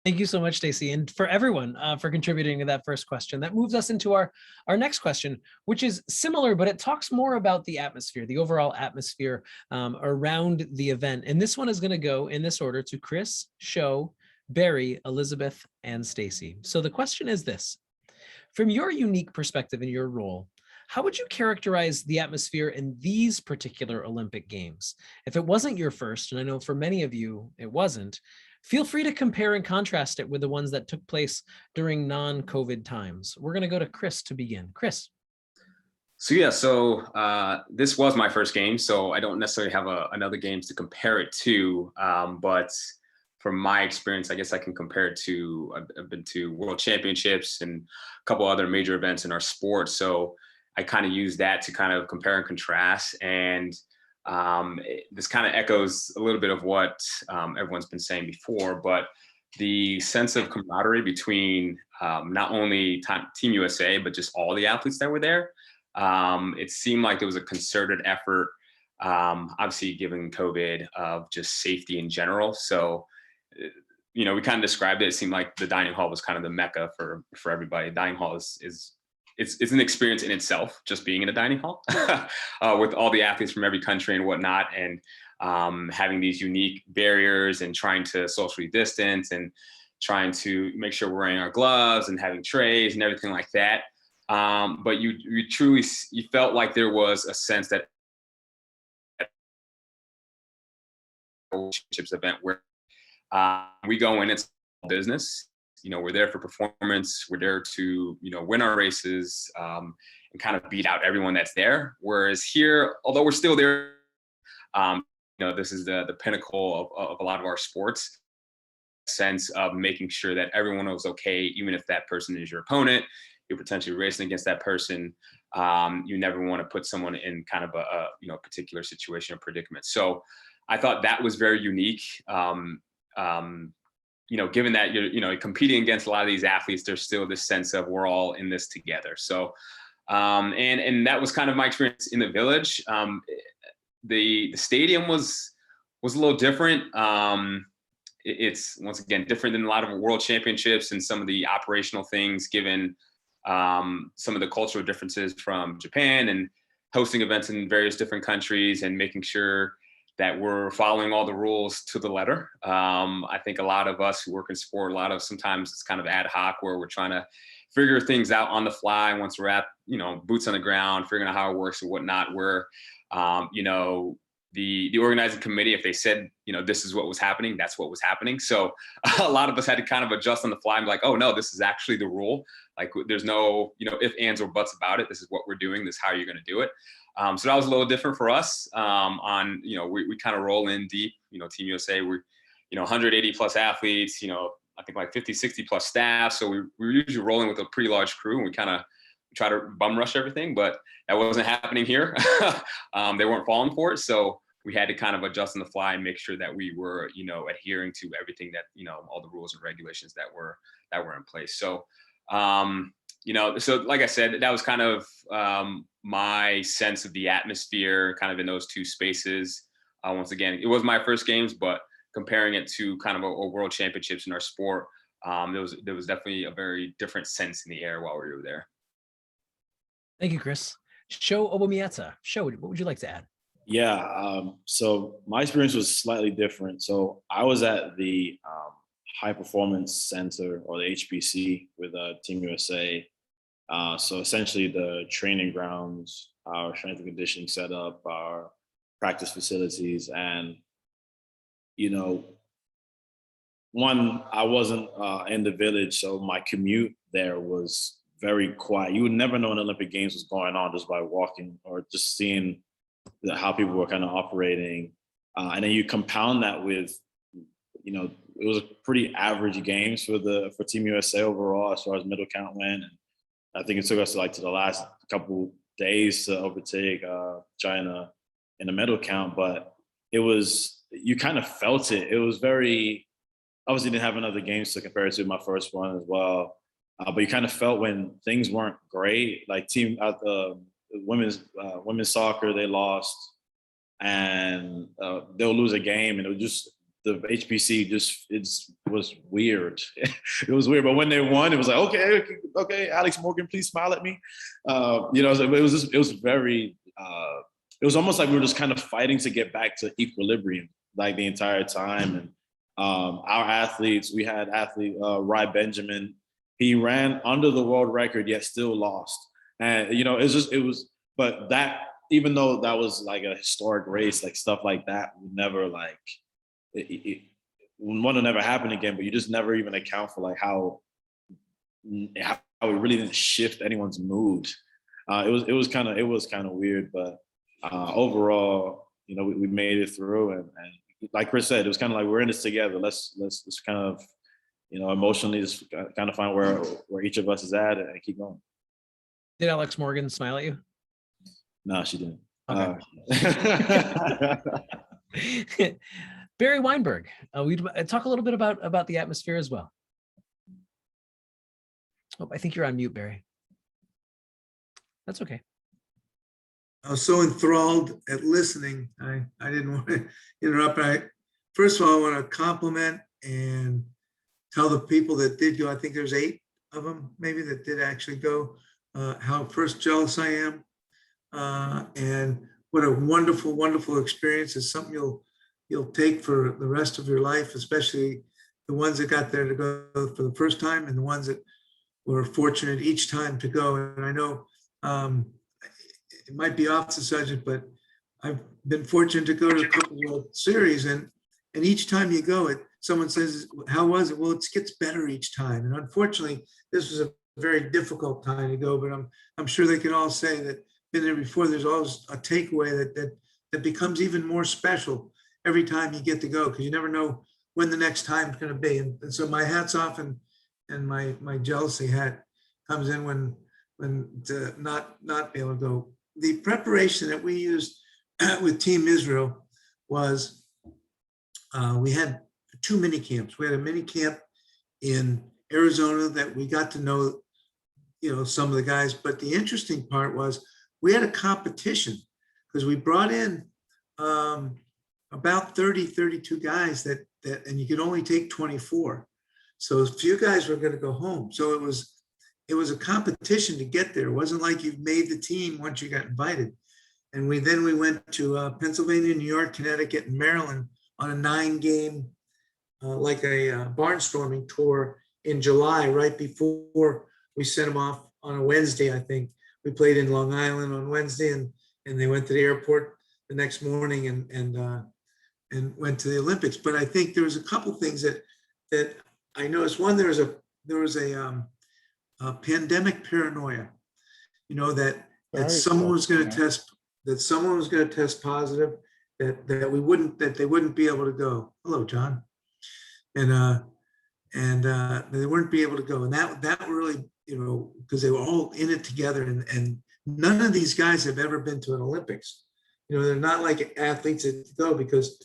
Thank you so much, Stacy, and for everyone for contributing to that first question. That moves us into our next question, which is similar, but it talks more about the atmosphere, the overall atmosphere around the event. And this one is going to go in this order to Chris, Sho, Barry, Elizabeth, and Stacy. So the question is this: from your unique perspective in your role, how would you characterize the atmosphere in these particular Olympic Games? If it wasn't your first, and I know for many of you it wasn't, feel free to compare and contrast it with the ones that took place during non-COVID times. We're going to go to Chris to begin. Chris.
So this was my first game, so I don't necessarily have another games to compare it to. But from my experience, I guess I can compare it to, I've been to World Championships and a couple other major events in our sport. So I kind of use that to kind of compare and contrast. And this kind of echoes a little bit of what everyone's been saying before, but the sense of camaraderie between not only Team USA, but just all the athletes that were there. It seemed like there was a concerted effort, obviously given COVID, of just safety in general. So, we kind of described it. It seemed like the dining hall was kind of the mecca for everybody. Dining hall it's an experience in itself, just being in a dining hall with all the athletes from every country and whatnot, and having these unique barriers and trying to socially distance and trying to make sure we're wearing our gloves and having trays and everything like that. But you truly, you felt like there was a sense that championships event where we go in, it's business. We're there for performance. We're there to, win our races. and kind of beat out everyone that's there. Whereas here, although we're still there, this is the pinnacle of a lot of our sports. Sense of making sure that everyone was okay, even if that person is your opponent, you're potentially racing against that person. You never want to put someone in kind of a particular situation or predicament. So I thought that was very unique. Given that you're competing against a lot of these athletes, there's still this sense of we're all in this together. So and that was kind of my experience in the Village. The stadium was a little different. It's once again different than a lot of world championships and some of the operational things, given some of the cultural differences from Japan and hosting events in various different countries and making sure that we're following all the rules to the letter. I think a lot of us who work in sport, sometimes it's kind of ad hoc where we're trying to figure things out on the fly once we're at, boots on the ground, figuring out how it works and whatnot, where, the organizing committee, if they said, this is what was happening, that's what was happening. So a lot of us had to kind of adjust on the fly and be like, oh no, this is actually the rule. Like there's no, if, ands, or buts about it. This is what we're doing. This is how you're going to do it. So that was a little different for us. We kind of roll in deep, Team USA, we're, 180 plus athletes, I think like 50, 60 plus staff. So we're usually rolling with a pretty large crew, and we kind of try to bum rush everything, but that wasn't happening here. They weren't falling for it. So we had to kind of adjust on the fly and make sure that we were, adhering to everything that, all the rules and regulations that were in place. So, so like I said, that was kind of my sense of the atmosphere kind of in those two spaces. Once again, it was my first games, but comparing it to kind of a world championships in our sport, there was definitely a very different sense in the air while we were there.
Thank you, Chris. Sho Obomieta. Sho, what would you like to add?
Yeah, so my experience was slightly different. So I was at the High Performance Center, or the HPC, with Team USA. So essentially the training grounds, our strength and conditioning setup, our practice facilities, and one, I wasn't in the Village, so my commute there was very quiet. You would never know an Olympic Games was going on just by walking or just seeing how people were kind of operating. And then you compound that with, it was a pretty average games for Team USA overall as far as middle count went. And I think it took us to the last couple days to overtake China in the medal count, but you kind of felt it. It was very, obviously didn't have another games to compare it to, my first one as well. But you kind of felt when things weren't great, like women's soccer, they lost, and they'll lose a game, and it was just, the HPC it was weird. It was weird, but when they won, it was like, okay, Alex Morgan, please smile at me. It was very, it was almost like we were just kind of fighting to get back to equilibrium, like the entire time. And our athletes, we had Rai Benjamin. He ran under the world record, yet still lost. And, but that, even though that was like a historic race, like stuff like that would never it would never happen again, but you just never even account for how it really didn't shift anyone's mood. It was kind of weird, but overall, we made it through. And like Chris said, it was kind of like, we're in this together. Let's kind of, emotionally just kind of find where each of us is at and keep going.
Did Alex Morgan smile at you?
No, she didn't.
Okay. Barry Weinberg, we talk a little bit about the atmosphere as well. Oh, I think you're on mute, Barry. That's okay.
I was so enthralled at listening. I didn't want to interrupt. First of all, I want to compliment and tell the people that did go, I think there's 8 of them maybe that did actually go, how first jealous I am. And what a wonderful, wonderful experience. It's something you'll take for the rest of your life, especially the ones that got there to go for the first time and the ones that were fortunate each time to go. And I know it might be off the subject, but I've been fortunate to go to a couple of World Series, and each time you go, someone says, how was it? Well, it gets better each time. And unfortunately, this was a very difficult time to go, but I'm sure they can all say that been there before. There's always a takeaway that becomes even more special every time you get to go, because you never know when the next time is going to be. And so my hat's off, and my jealousy hat comes in when to not be able to go. The preparation that we used with Team Israel was we had 2 mini camps. We had a mini camp in Arizona that we got to know, some of the guys. But the interesting part was we had a competition, because we brought in about 32 guys that and you could only take 24. So a few guys were going to go home. So it was a competition to get there. It wasn't like you made the team once you got invited. And we went to Pennsylvania, New York, Connecticut, and Maryland on a 9-game, like a barnstorming tour in July, right before we sent them off on a Wednesday, I think. We played in Long Island on Wednesday, and they went to the airport the next morning and went to the Olympics. But I think there was a couple things that I noticed. One, there was a pandemic paranoia, that someone was going to test positive, that they wouldn't be able to go. Hello, John. And they wouldn't be able to go. And that really, because they were all in it together, and none of these guys have ever been to an Olympics. They're not like athletes that go, because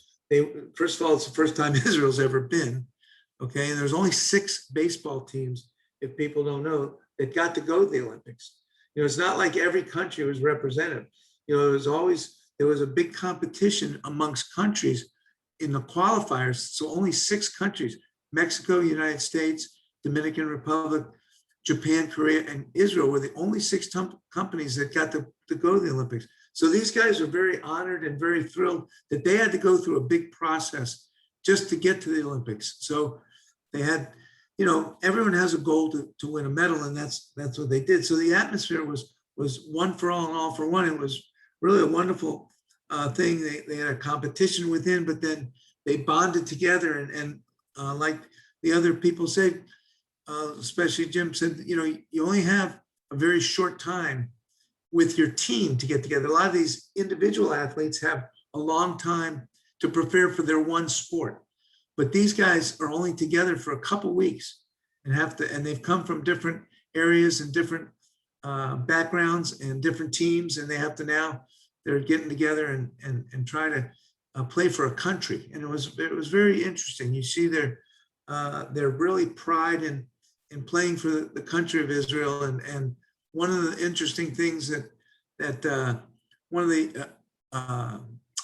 first of all, it's the first time Israel's ever been. Okay. And there's only 6 baseball teams, if people don't know, that got to go to the Olympics. It's not like every country was represented. There was a big competition amongst countries in the qualifiers. So only 6 countries: Mexico, United States, Dominican Republic, Japan, Korea, and Israel were the only 6 companies that got to go to the Olympics. So these guys are very honored and very thrilled that they had to go through a big process just to get to the Olympics. So they had, everyone has a goal to win a medal, and that's what they did. So the atmosphere was one for all and all for one. It was really a wonderful thing. They had a competition within, but then they bonded together, and like the other people said, especially Jim said, you only have a very short time with your team to get together. A lot of these individual athletes have a long time to prepare for their one sport, but these guys are only together for a couple weeks and they've come from different areas and different backgrounds and different teams, and they're getting together and try to play for a country. And it was very interesting. You see their really pride in playing for the country of Israel. And one of the interesting things that one of the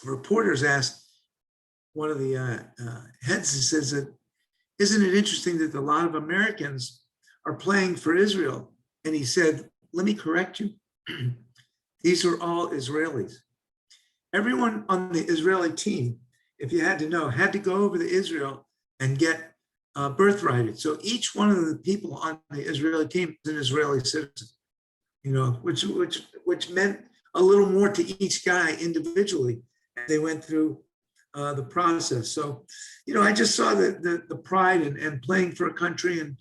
reporters asked one of the heads, he says that, isn't it interesting that a lot of Americans are playing for Israel? And he said, let me correct you. These are all Israelis. Everyone on the Israeli team, if you had to know, had to go over to Israel and get birthrighted. So each one of the people on the Israeli team is an Israeli citizen, which meant a little more to each guy individually. They went through the process. So, I just saw the pride and playing for a country, and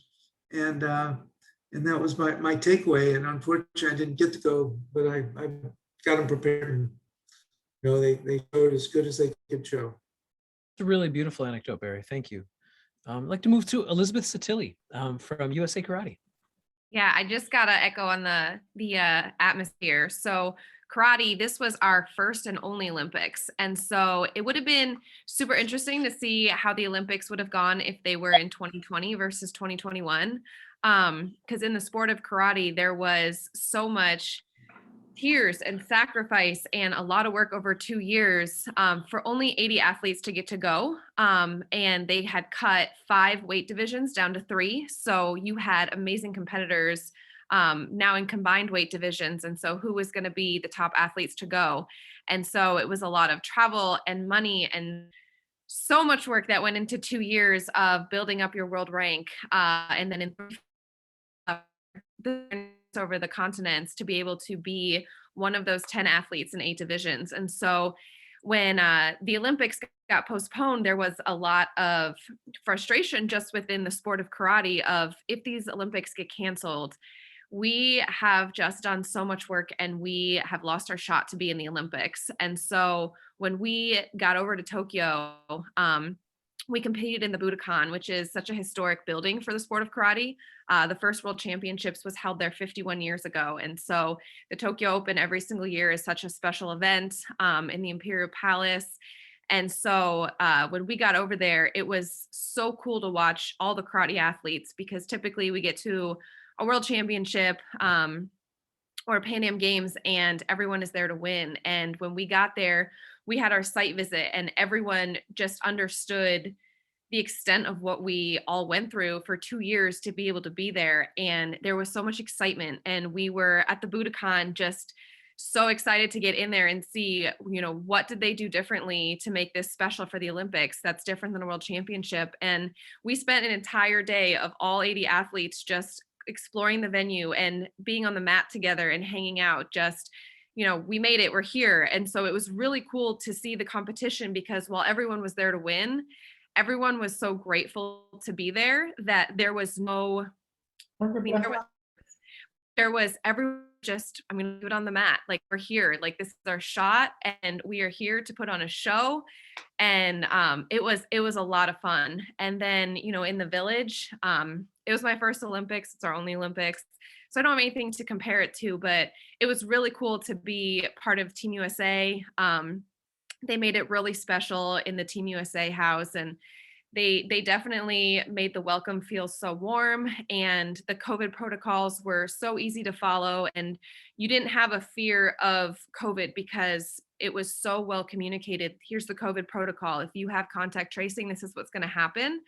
that was my takeaway. And unfortunately, I didn't get to go, but I got them prepared, and they showed as good as they could show.
It's a really beautiful anecdote, Barry. Thank you. I'd like to move to Elizabeth Satilli from USA Karate.
Yeah, I just gotta echo on the atmosphere. So karate, this was our first and only Olympics. And so it would have been super interesting to see how the Olympics would have gone if they were in 2020 versus 2021. Because in the sport of karate, there was so much tears and sacrifice and a lot of work over 2 years for only 80 athletes to get to go. And they had cut 5 weight divisions down to 3. So you had amazing competitors now in combined weight divisions. And so who was going to be the top athletes to go? And so it was a lot of travel and money and so much work that went into 2 years of building up your world rank. And then in over the continents to be able to be one of those 10 athletes in 8 divisions. And so when the Olympics got postponed, there was a lot of frustration just within the sport of karate of, if these Olympics get canceled, we have just done so much work and we have lost our shot to be in the Olympics. And so when we got over to Tokyo, we competed in the Budokan, which is such a historic building for the sport of karate. The first World Championships was held there 51 years ago. And so the Tokyo Open every single year is such a special event in the Imperial Palace. And so when we got over there, it was so cool to watch all the karate athletes, because typically we get to a World Championship or a Pan Am Games and everyone is there to win. And when we got there, we had our site visit and everyone just understood the extent of what we all went through for 2 years to be able to be there. And there was so much excitement. And we were at the Budokan just so excited to get in there and see, what did they do differently to make this special for the Olympics that's different than a World Championship. And we spent an entire day of all 80 athletes just exploring the venue and being on the mat together and hanging out. Just, we made it, we're here. And so it was really cool to see the competition, because while everyone was there to win, everyone was so grateful to be there that there was no, there was everyone just, I'm going to do it on the mat. Like, we're here, like, this is our shot and we are here to put on a show. And it was a lot of fun. And then, in the village, it was my first Olympics. It's our only Olympics. So I don't have anything to compare it to, but it was really cool to be part of Team USA. They made it really special in the Team USA house, and they definitely made the welcome feel so warm, and the COVID protocols were so easy to follow, and you didn't have a fear of COVID because it was so well communicated. Here's the COVID protocol. If you have contact tracing, this is what's going to happen.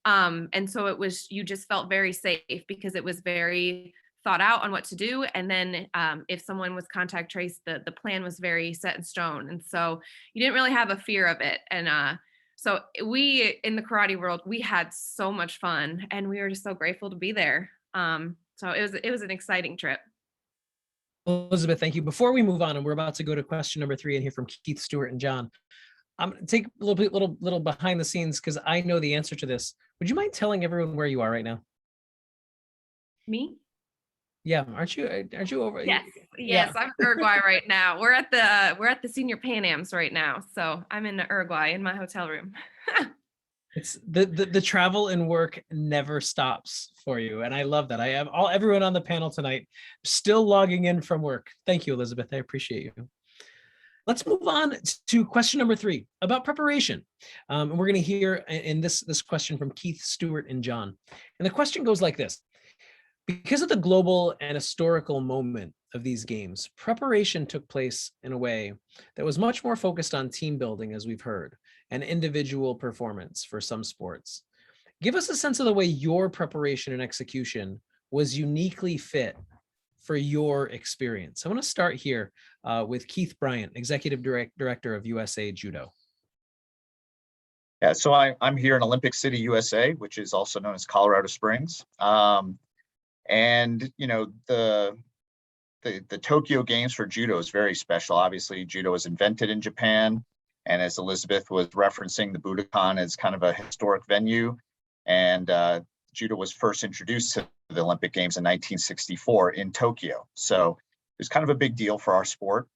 And so you just felt very safe because it was very thought out on what to do. And then if someone was contact traced, the plan was very set in stone. And so you didn't really have a fear of it. And so we, in the karate world, we had so much fun and we were just so grateful to be there. So it was an exciting trip.
Elizabeth, thank you. Before we move on, and we're about to go to question number 3 and hear from Keith, Stewart, and John, I'm going to take a little behind the scenes because I know the answer to this. Would you mind telling everyone where you are right now?
Me?
Yeah, aren't you over?
Yes,
Yeah.
I'm in Uruguay right now. We're at the Senior Pan Ams right now, so I'm in Uruguay in my hotel room.
It's the travel and work never stops for you, and I love that. I have everyone on the panel tonight still logging in from work. Thank you, Elizabeth. I appreciate you. Let's move on to question number 3 about preparation. And we're going to hear in this question from Keith, Stewart, and John. And the question goes like this. Because of the global and historical moment of these games, preparation took place in a way that was much more focused on team building, as we've heard, and individual performance for some sports. Give us a sense of the way your preparation and execution was uniquely fit for your experience. I want to start here with Keith Bryant, Executive Director of USA Judo.
Yeah, so I'm here in Olympic City, USA, which is also known as Colorado Springs. And the Tokyo Games for judo is very special. Obviously, judo was invented in Japan, and as Elizabeth was referencing, the Budokan is kind of a historic venue, and judo was first introduced to the Olympic Games in 1964 in Tokyo. So it was kind of a big deal for our sport.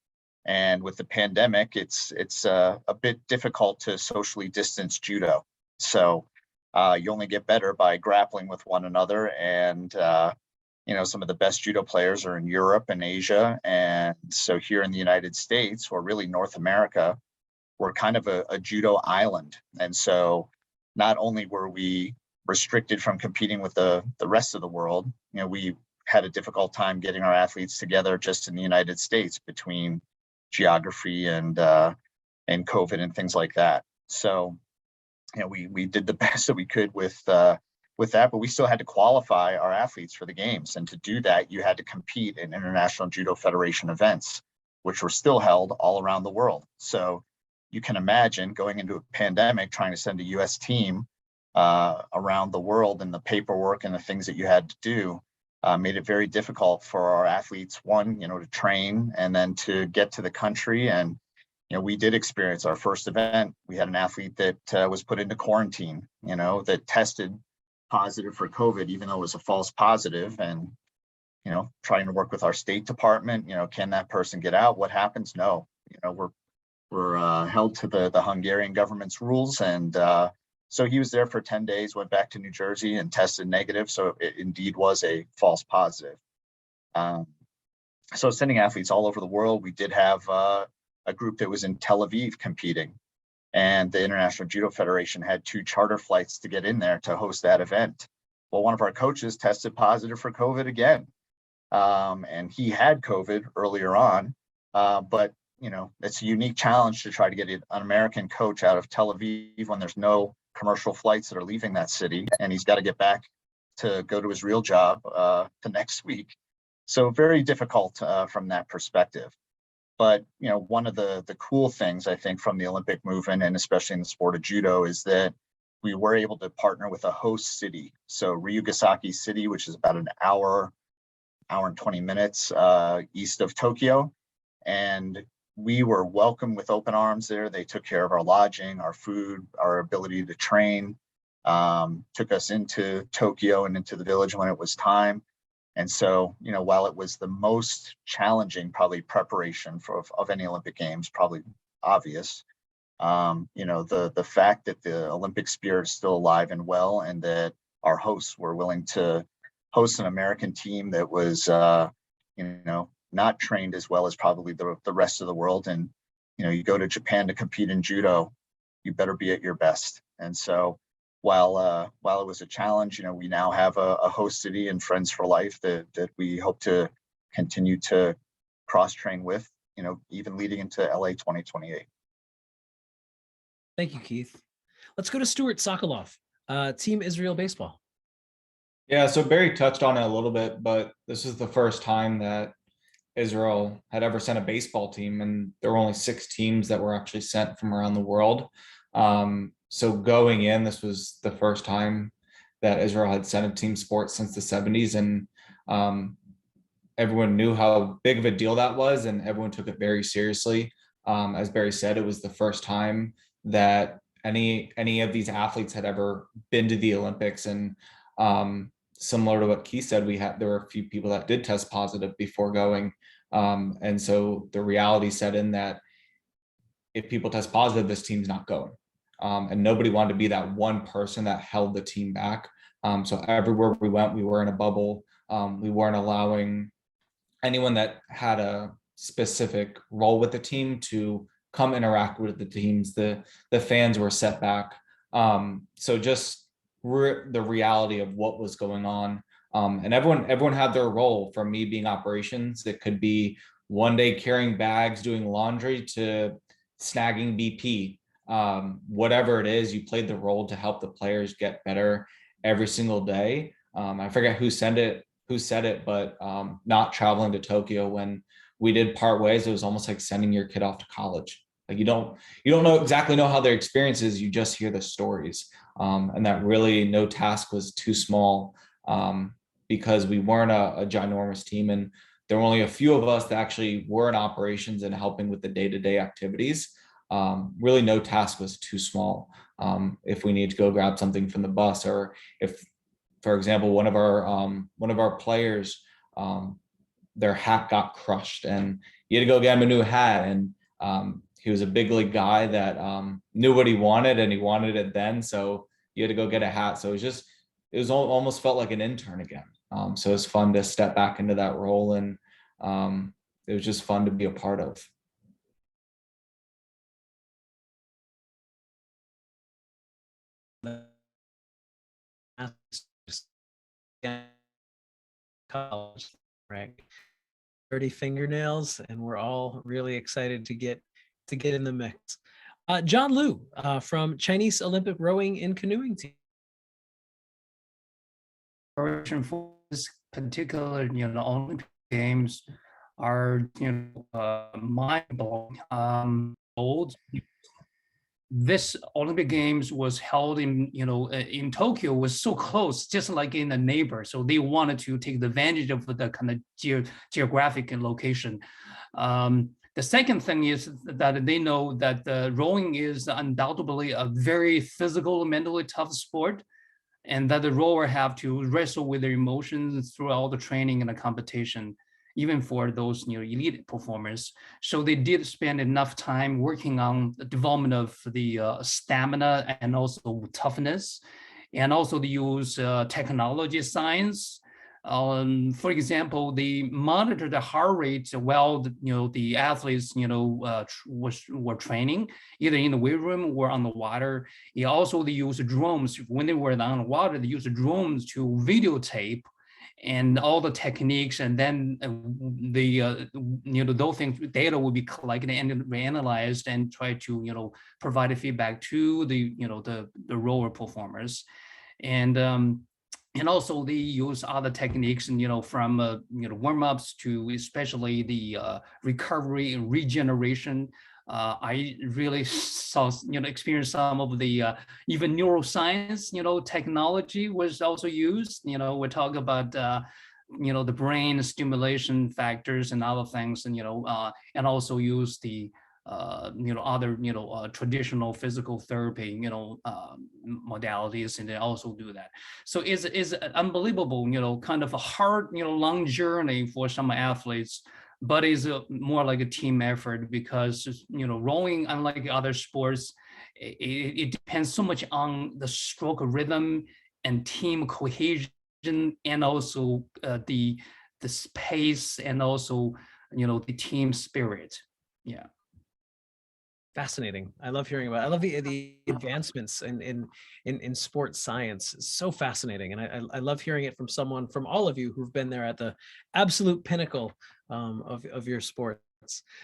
And with the pandemic, it's a bit difficult to socially distance judo. So you only get better by grappling with one another. And, some of the best judo players are in Europe and Asia. And so here in the United States, or really North America, we're kind of a judo island. And so not only were we restricted from competing with the rest of the world, we had a difficult time getting our athletes together just in the United States between geography and COVID and things like that. So, we did the best that we could with that, but we still had to qualify our athletes for the games. And to do that, you had to compete in International Judo Federation events, which were still held all around the world. So you can imagine going into a pandemic, trying to send a US team around the world, and the paperwork and the things that you had to do made it very difficult for our athletes, one, to train, and then to get to the country and we did experience our first event. We had an athlete that was put into quarantine, that tested positive for COVID, even though it was a false positive. And, trying to work with our State Department, can that person get out? What happens? No, we're held to the Hungarian government's rules. And so he was there for 10 days, went back to New Jersey and tested negative. So it indeed was a false positive. So sending athletes all over the world. We did have a group that was in Tel Aviv competing, and the International Judo Federation had 2 charter flights to get in there to host that event. Well, one of our coaches tested positive for COVID again. And he had COVID earlier on, but it's a unique challenge to try to get an American coach out of Tel Aviv when there's no commercial flights that are leaving that city, and he's got to get back to go to his real job the next week. So very difficult from that perspective. But one of the cool things I think from the Olympic movement, and especially in the sport of judo, is that we were able to partner with a host city. So Ryugasaki City, which is about an hour and 20 minutes east of Tokyo, and we were welcomed with open arms there. They took care of our lodging, our food, our ability to train, took us into Tokyo and into the village when it was time. And so, while it was the most challenging, probably preparation of any Olympic Games, probably obvious, the fact that the Olympic spirit is still alive and well, and that our hosts were willing to host an American team that was, not trained as well as probably the rest of the world. And, you go to Japan to compete in judo, you better be at your best. And so, while it was a challenge, we now have a host city and friends for life that we hope to continue to cross-train with, even leading into LA 2028.
Thank you, Keith. Let's go to Stuart Sokolov, Team Israel Baseball.
Yeah, so Barry touched on it a little bit, but this is the first time that Israel had ever sent a baseball team, and there were only 6 teams that were actually sent from around the world. So going in, this was the first time that Israel had sent a team sport since the 70s, and everyone knew how big of a deal that was, and everyone took it very seriously. As Barry said, it was the first time that any of these athletes had ever been to the Olympics, and similar to what Keith said, there were a few people that did test positive before going, and so the reality set in that if people test positive, this team's not going. And nobody wanted to be that one person that held the team back. So everywhere we went, we were in a bubble. We weren't allowing anyone that had a specific role with the team to come interact with the teams. The fans were set back. So just the reality of what was going on. And everyone had their role. From me being operations, it could be one day carrying bags, doing laundry, to snagging BP. Whatever it is, you played the role to help the players get better every single day. I forget who said it, but not traveling to Tokyo when we did part ways, it was almost like sending your kid off to college. Like you don't exactly know how their experience is, you just hear the stories. And that really no task was too small, because we weren't a ginormous team, and there were only a few of us that actually were in operations and helping with the day-to-day activities. Really no task was too small. If we need to go grab something from the bus, or if, for example, one of our players, their hat got crushed and you had to go get him a new hat, and he was a big league guy that knew what he wanted, and he wanted it then, so you had to go get a hat. So it was almost felt like an intern again. So it was fun to step back into that role, and it was just fun to be a part of.
College, right? Dirty fingernails, and we're all really excited to get in the mix. John Liu from Chinese Olympic Rowing and Canoeing Team.
For this particular, Olympic Games are, mind-blowing. This Olympic Games was held in Tokyo, was so close, just like in a neighbor. So they wanted to take advantage of the kind of geographic location. The second thing is that they know that rowing is undoubtedly a very physical, mentally tough sport, and that the rower have to wrestle with their emotions throughout the training and the competition, even for those elite performers. So they did spend enough time working on the development of the stamina and also toughness, and also they use technology science. For example, they monitor the heart rate while the athletes were training, either in the weight room or on the water. Also, they use drones when they were on the water. They use drones to videotape and all the techniques, and then those things, data will be collected and analyzed and try to provide feedback to the rower performers. And also they use other techniques, from warm-ups to especially the recovery and regeneration. I really saw, experienced some of the even neuroscience, technology was also used. We talk about the brain stimulation factors and other things, and also use the other traditional physical therapy modalities, and they also do that. So it's unbelievable, kind of a hard long journey for some athletes, but it's more like a team effort, because rowing, unlike other sports, it depends so much on the stroke rhythm and team cohesion, and also the space, and also the team spirit. Yeah.
Fascinating. I love hearing about it. I love the advancements in sports science. It's so fascinating. And I love hearing it from all of you who've been there at the absolute pinnacle of your sports.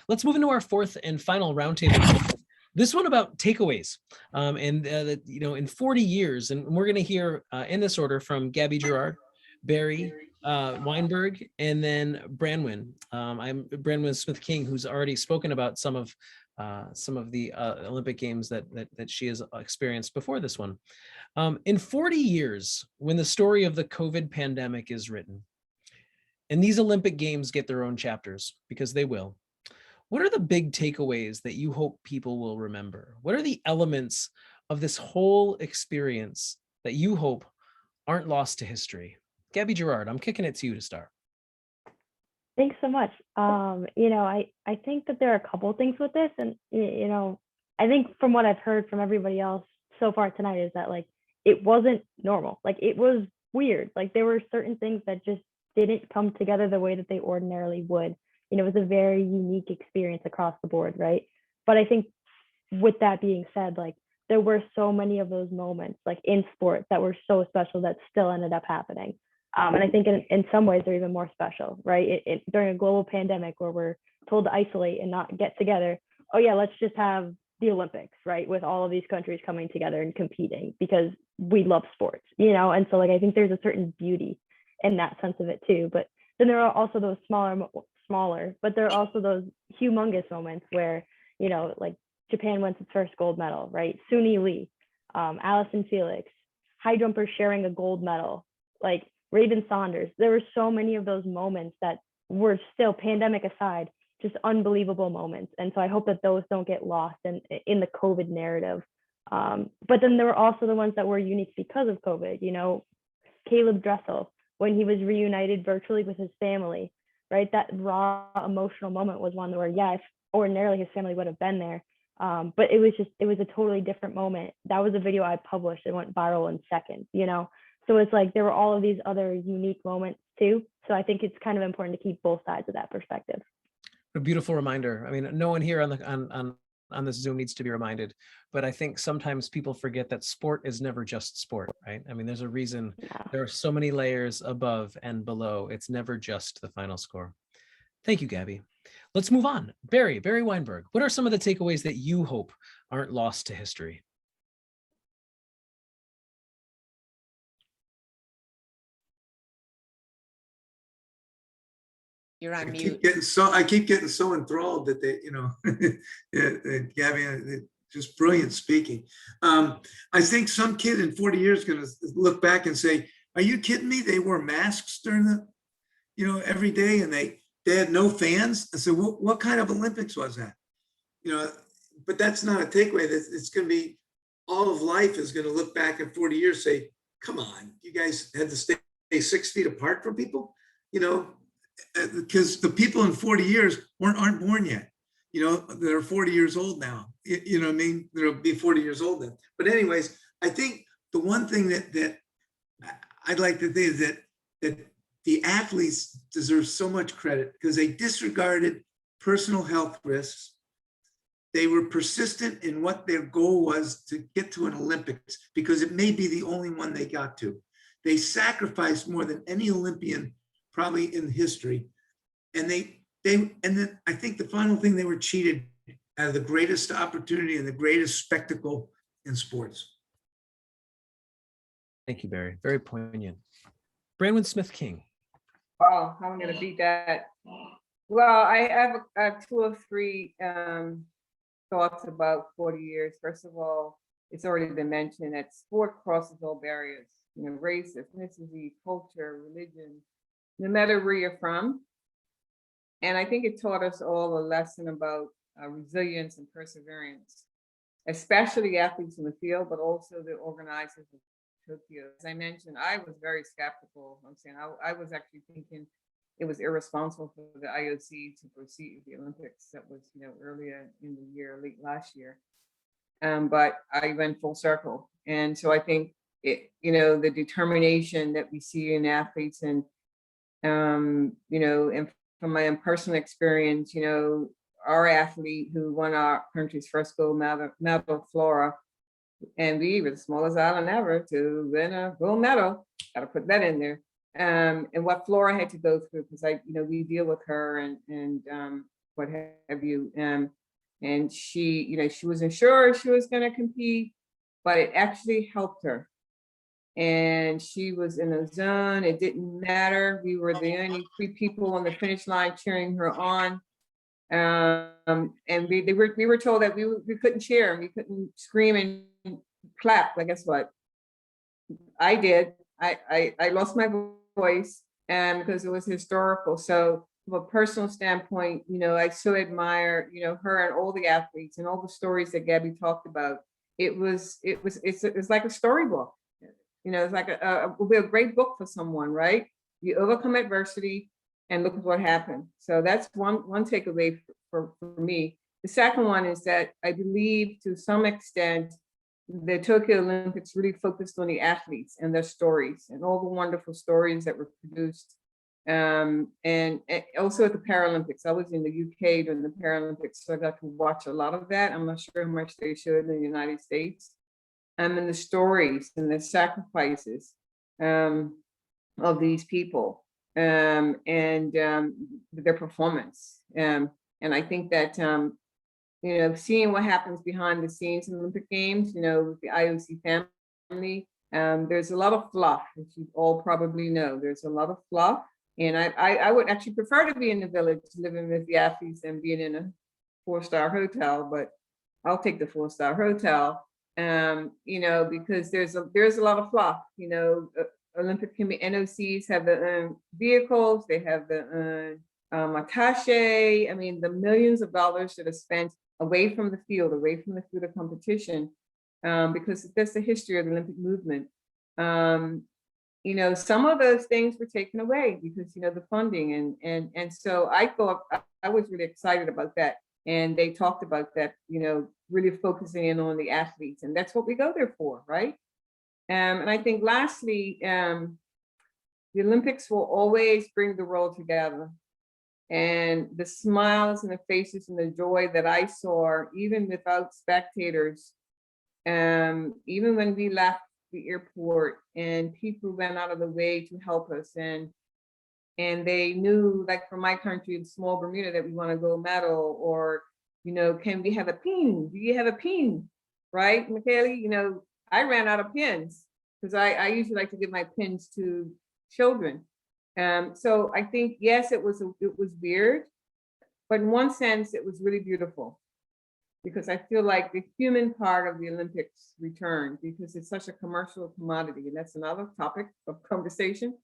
Let's move into our fourth and final roundtable. This one about takeaways. In 40 years, and we're going to hear in this order from Gabby Gerard, Barry Weinberg, and then Branwen. I'm Branwen Smith King, who's already spoken about some of the Olympic Games that she has experienced before this one. In 40 years, when the story of the COVID pandemic is written, and these Olympic Games get their own chapters, because they will, what are the big takeaways that you hope people will remember? What are the elements of this whole experience that you hope aren't lost to history? Gabby Gerard, I'm kicking it to you to start.
Thanks so much. I think that there are a couple of things with this, and I think from what I've heard from everybody else so far tonight is that it wasn't normal. It was weird. There were certain things that just didn't come together the way that they ordinarily would. It was a very unique experience across the board, right? But I think with that being said, there were so many of those moments in sport that were so special that still ended up happening. And I think in some ways they're even more special, right? During a global pandemic where we're told to isolate and not get together, oh yeah, let's just have the Olympics, right? With all of these countries coming together and competing because we love sports, And so I think there's a certain beauty in that sense of it too. But then there are also those smaller, but there are also those humongous moments where, Japan wins its first gold medal, right? Suni Lee, Allison Felix, high jumpers sharing a gold medal, Raven Saunders. There were so many of those moments that were still, pandemic aside, just unbelievable moments. And so I hope that those don't get lost in the COVID narrative. But then there were also the ones that were unique because of COVID, Caleb Dressel, when he was reunited virtually with his family, right? That raw emotional moment was one where, yeah, if ordinarily his family would have been there. But it was a totally different moment. That was a video I published. It went viral in seconds, So it's there were all of these other unique moments too. So I think it's kind of important to keep both sides of that perspective.
A beautiful reminder. I mean, no one here on this Zoom needs to be reminded, but I think sometimes people forget that sport is never just sport, right? I mean, there's a reason there are so many layers above and below. It's never just the final score. Thank you, Gabby. Let's move on. Barry Weinberg, what are some of the takeaways that you hope aren't lost to history?
You're on mute.
I keep getting so enthralled that Gabby, just brilliant speaking. I think some kid in 40 years is going to look back and say, "Are you kidding me? They wore masks during every day, and they had no fans. I said, what kind of Olympics was that? You know, but that's not a takeaway. It's going to be, all of life is going to look back in 40 years, say, come on, you guys had to stay 6 feet apart from people, you know, because the people in 40 years aren't born yet, you know, they're 40 years old now, you know what I mean? They'll be 40 years old then. But anyways, I think the one thing that I'd like to think is that the athletes deserve so much credit because they disregarded personal health risks. They were persistent in what their goal was to get to an Olympics because it may be the only one they got to. They sacrificed more than any Olympian probably in history. And then I think the final thing, they were cheated out of the greatest opportunity and the greatest spectacle in sports.
Thank you, Barry. Very poignant. Branwen Smith King.
Wow, how am I going to beat that? Well, I have 2 or 3 thoughts about 40 years. First of all, it's already been mentioned that sport crosses all barriers, you know, race, ethnicity, culture, religion, no matter where you're from. And I think it taught us all a lesson about resilience and perseverance, especially athletes in the field, but also the organizers of Tokyo. As I mentioned, I was very skeptical. I'm saying I was actually thinking it was irresponsible for the IOC to proceed with the Olympics. That was, you know, earlier in the year, late last year. But I went full circle. And so I think it, you know, the determination that we see in athletes and, you know, and from my own personal experience, you know, our athlete who won our country's first gold medal, Flora, and we were the smallest island ever to win a gold medal. Got to put that in there. And what Flora had to go through, because you know, we deal with her and what have you. And she, you know, she wasn't sure she was going to compete, but it actually helped her. And she was in a zone. It didn't matter. We were the only 3 people on the finish line cheering her on. And we were told that we couldn't cheer, we couldn't scream and clap. But guess what? I did. I lost my voice because it was historical. So from a personal standpoint, you know, I so admire, you know, her and all the athletes and all the stories that Gabby talked about. It's like a storybook. You know, it's like it'll be a great book for someone, right? You overcome adversity and look at what happened. So that's one takeaway for me. The second one is that I believe to some extent, the Tokyo Olympics really focused on the athletes and their stories and all the wonderful stories that were produced. And also at the Paralympics. I was in the UK during the Paralympics, so I got to watch a lot of that. I'm not sure how much they showed in the United States. And the stories and the sacrifices of these people and their performance. And I think that, you know, seeing what happens behind the scenes in Olympic Games, you know, with the IOC family, there's a lot of fluff, as you all probably know. There's a lot of fluff. And I would actually prefer to be in the village, living with the athletes than being in a 4-star hotel, but I'll take the 4-star hotel. You know, because there's a lot of fluff, you know. Olympic Committee NOCs have the vehicles, they have the attaché. I mean, the millions of dollars that are spent away from the field, away from the field of competition, because that's the history of the Olympic movement. You know, some of those things were taken away because, you know, the funding and so I thought I was really excited about that. And they talked about that, you know, really focusing in on the athletes, and that's what we go there for, right? And I think lastly, the Olympics will always bring the world together. And the smiles and the faces and the joy that I saw, even without spectators, even when we left the airport and people went out of the way to help us, and they knew, like for my country, the small Bermuda, that we want a gold medal, or, you know, can we have a pin? Do you have a pin? Right, Michaela? You know, I ran out of pins because I usually like to give my pins to children. So I think, yes, it was weird, but in one sense, it was really beautiful because I feel like the human part of the Olympics returned because it's such a commercial commodity, and that's another topic of conversation.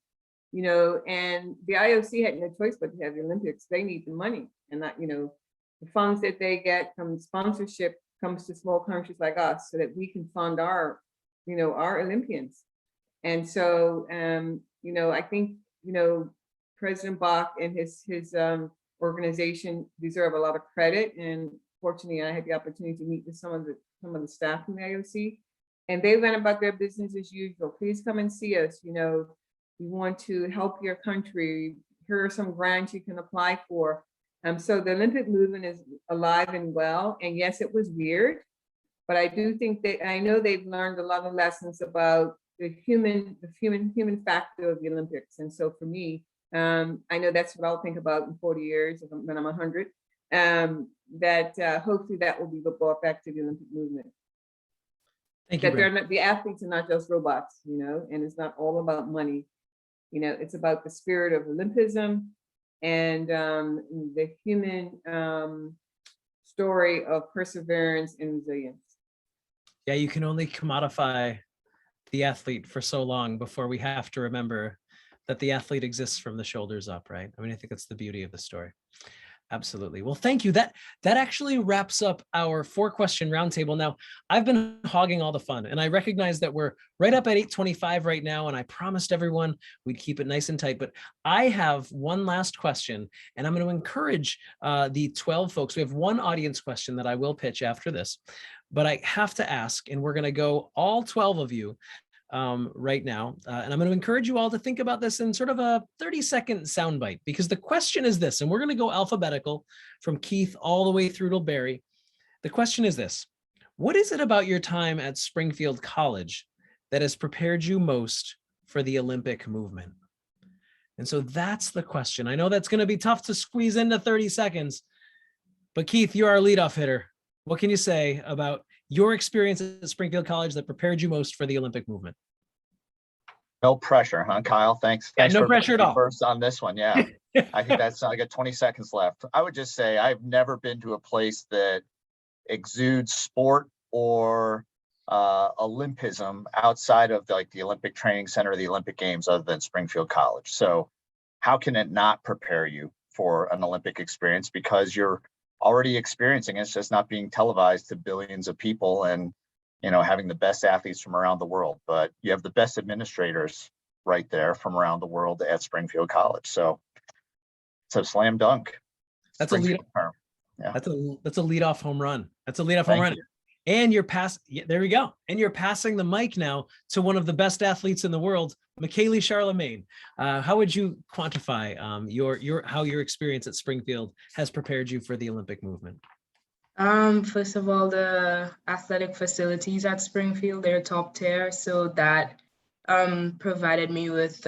you know, and the IOC had no choice but to have the Olympics. They need the money, and that, you know, the funds that they get from sponsorship comes to small countries like us so that we can fund our, you know, our Olympians. And so, you know, I think, you know, President Bach and his organization deserve a lot of credit. And fortunately, I had the opportunity to meet with some of the staff from the IOC, and they went about their business as usual. Please come and see us. You know, we want to help your country. Here are some grants you can apply for. So the Olympic movement is alive and well. And yes, it was weird, but I do think I know they've learned a lot of lessons about the human factor of the Olympics. And so for me, I know that's what I'll think about in 40 years when I'm 100. That hopefully that will be brought back to the Olympic movement.
Thank you.
That they're not, the athletes are not just robots, you know, and it's not all about money. You know, it's about the spirit of Olympism and the human story of perseverance and resilience.
Yeah, you can only commodify the athlete for so long before we have to remember that the athlete exists from the shoulders up, right? I mean, I think that's the beauty of the story. Absolutely. Well, thank you. That actually wraps up our 4-question roundtable. Now, I've been hogging all the fun, and I recognize that we're right up at 8:25 right now, and I promised everyone we'd keep it nice and tight, but I have one last question, and I'm going to encourage the 12 folks. We have one audience question that I will pitch after this, but I have to ask, and we're going to go all 12 of you right now. And I'm going to encourage you all to think about this in sort of a 30-second soundbite, because the question is this, and we're going to go alphabetical from Keith all the way through to Barry. The question is this: what is it about your time at Springfield College that has prepared you most for the Olympic movement? And so that's the question. I know that's going to be tough to squeeze into 30 seconds, but Keith, you're our leadoff hitter. What can you say about your experience at Springfield College that prepared you most for the Olympic movement?
No pressure, huh, Kyle? Thanks.
Yeah,
Thanks
no
for
pressure at all.
First on this one, yeah. I think that's, I got 20 seconds left. I would just say I've never been to a place that exudes sport or Olympism outside of like the Olympic Training Center or the Olympic Games other than Springfield College. So how can it not prepare you for an Olympic experience? Because you're already experiencing it. It's just not being televised to billions of people and, you know, having the best athletes from around the world. But you have the best administrators right there from around the world at Springfield College. So it's a slam dunk.
That's a lead.
Yeah.
That's a leadoff home run. That's a leadoff home run. And you're there we go. And you're passing the mic now to one of the best athletes in the world, Michaeli Charlemagne. How would you quantify how your experience at Springfield has prepared you for the Olympic movement?
First of all, the athletic facilities at Springfield, they're top tier. So that provided me with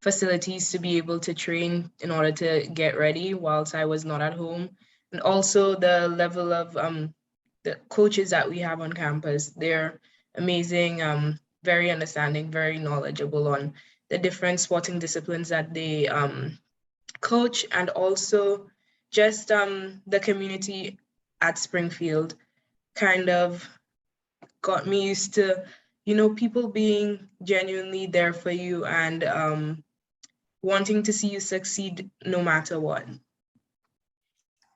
facilities to be able to train in order to get ready whilst I was not at home. And also the level of the coaches that we have on campus, they're amazing, very understanding, very knowledgeable on the different sporting disciplines that they coach, and also just the community at Springfield kind of got me used to, you know, people being genuinely there for you and wanting to see you succeed no matter what.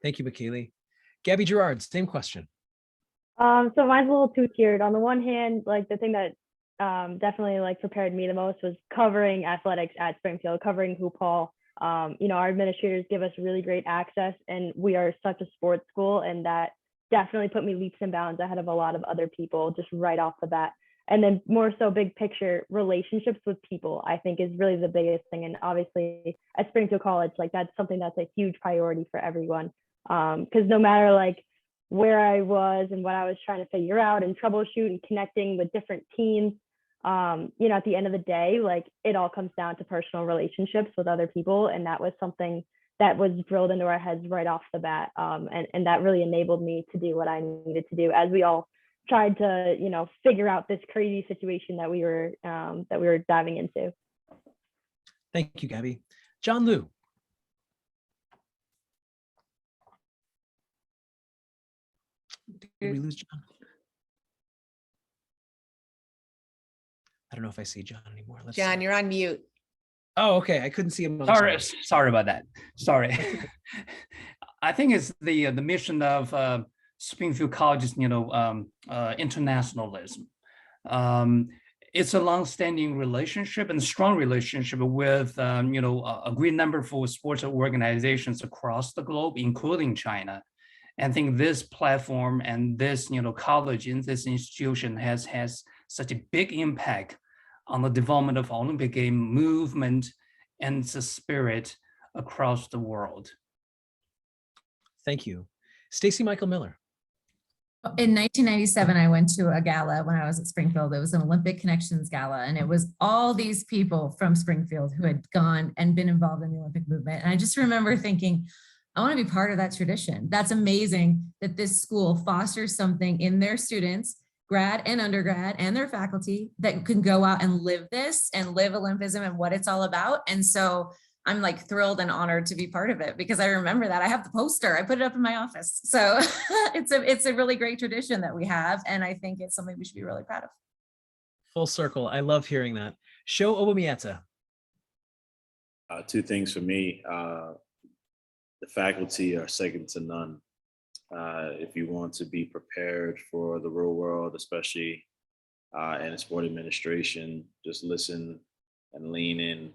Thank you, Michaeli. Gabby Gerard, same question.
So mine's a little two-tiered. On the one hand, like the thing that definitely like prepared me the most was covering athletics at Springfield, covering hoop hall. You know, our administrators give us really great access, and we are such a sports school, and that definitely put me leaps and bounds ahead of a lot of other people just right off the bat. And then more so big picture, relationships with people, I think is really the biggest thing. And obviously at Springfield College, like that's something that's a huge priority for everyone. Because no matter like where I was and what I was trying to figure out and troubleshoot and connecting with different teams, you know, at the end of the day, like it all comes down to personal relationships with other people. And that was something that was drilled into our heads right off the bat. And that really enabled me to do what I needed to do as we all tried to, you know, figure out this crazy situation that we were diving into.
Thank you, Gabby. John Liu. Did we lose John? I don't know if I see John anymore.
John, you're on mute.
Oh, okay. I couldn't see him. On the
Sorry,
screen.
sorry about that. Sorry. I think it's the mission of Springfield College's, internationalism. It's a long-standing relationship and strong relationship with, a great number of sports organizations across the globe, including China. And I think this platform and this, college in this institution has such a big impact on the development of Olympic game movement and the spirit across the world.
Thank you. Stacy Michael Miller.
In 1997, I went to a gala when I was at Springfield. It was an Olympic Connections Gala, and it was all these people from Springfield who had gone and been involved in the Olympic movement. And I just remember thinking, I want to be part of that tradition. That's amazing that this school fosters something in their students, grad and undergrad, and their faculty that can go out and live this and live Olympism and what it's all about. And so I'm like thrilled and honored to be part of it because I remember that. I have the poster. I put it up in my office. So it's a really great tradition that we have. And I think it's something we should be really proud of.
Full circle. I love hearing that. Sho Obamieta.
Two things for me. The faculty are second to none. If you want to be prepared for the real world, especially in sport administration, just listen and lean in.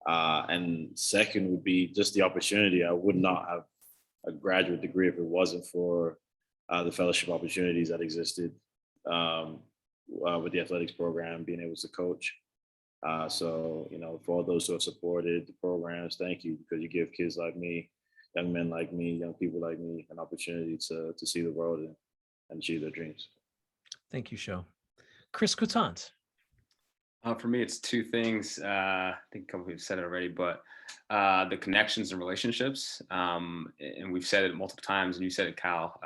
And second would be just the opportunity. I would not have a graduate degree if it wasn't for the fellowship opportunities that existed with the athletics program, being able to coach. So, for all those who have supported the programs, thank you, because you give kids like me, young men like me, young people like me, an opportunity to see the world and achieve their dreams.
Thank you, Sho. Chris Coutant.
For me, it's two things. I think a couple people said it already, but the connections and relationships. And we've said it multiple times, and you said it, Kyle.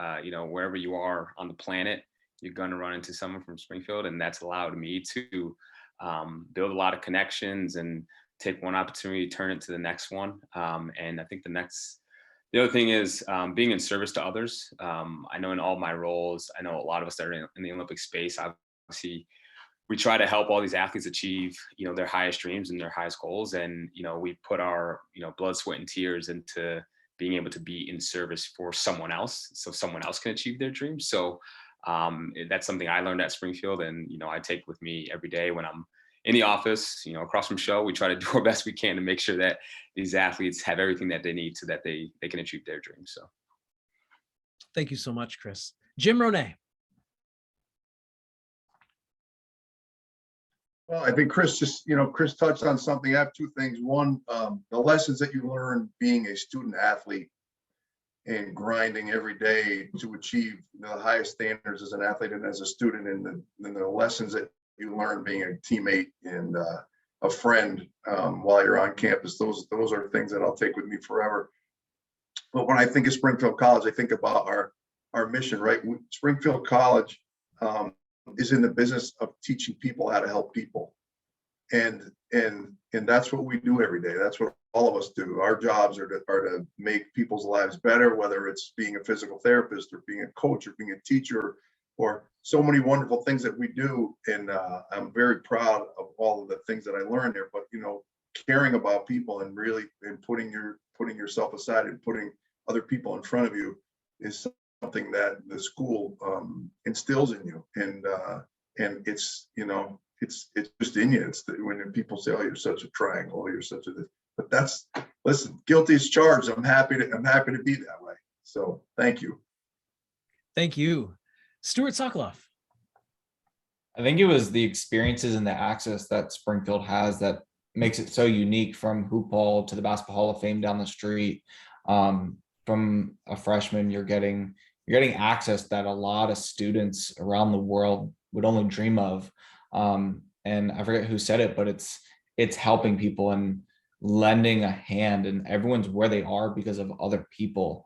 Wherever you are on the planet, you're going to run into someone from Springfield, and that's allowed me to build a lot of connections and take one opportunity, turn it to the next one. And I think the other thing is being in service to others. I know in all my roles, I know a lot of us that are in the Olympic space, obviously, we try to help all these athletes achieve, their highest dreams and their highest goals. And, we put our, blood, sweat, and tears into being able to be in service for someone else so someone else can achieve their dreams. So that's something I learned at Springfield, and, I take with me every day when I'm in the office, across from Sho. We try to do our best we can to make sure that these athletes have everything that they need so that they can achieve their dreams. So
thank you so much, Chris. Jim Ronay.
Well, I think Chris Chris touched on something. I have two things. One, the lessons that you learn being a student athlete and grinding every day to achieve the highest standards as an athlete and as a student, and the lessons that you learn being a teammate and a friend while you're on campus. Those are things that I'll take with me forever. But when I think of Springfield College, I think about our mission, right? Springfield College is in the business of teaching people how to help people. And that's what we do every day. That's what all of us do. Our jobs are to make people's lives better, whether it's being a physical therapist or being a coach or being a teacher, or so many wonderful things that we do. And I'm very proud of all of the things that I learned there. But caring about people and really putting yourself aside and putting other people in front of you is something that the school instills in you, and it's it's just in you. It's when people say, "Oh, you're such a triangle," or "You're such a this," but listen, guilty as charged. I'm happy to be that way. So thank you.
Thank you, Stuart Sokoloff.
I think it was the experiences and the access that Springfield has that makes it so unique, from hoop ball to the Basketball Hall of Fame down the street. From a freshman, you're getting access that a lot of students around the world would only dream of. And I forget who said it, but it's helping people and lending a hand, and everyone's where they are because of other people.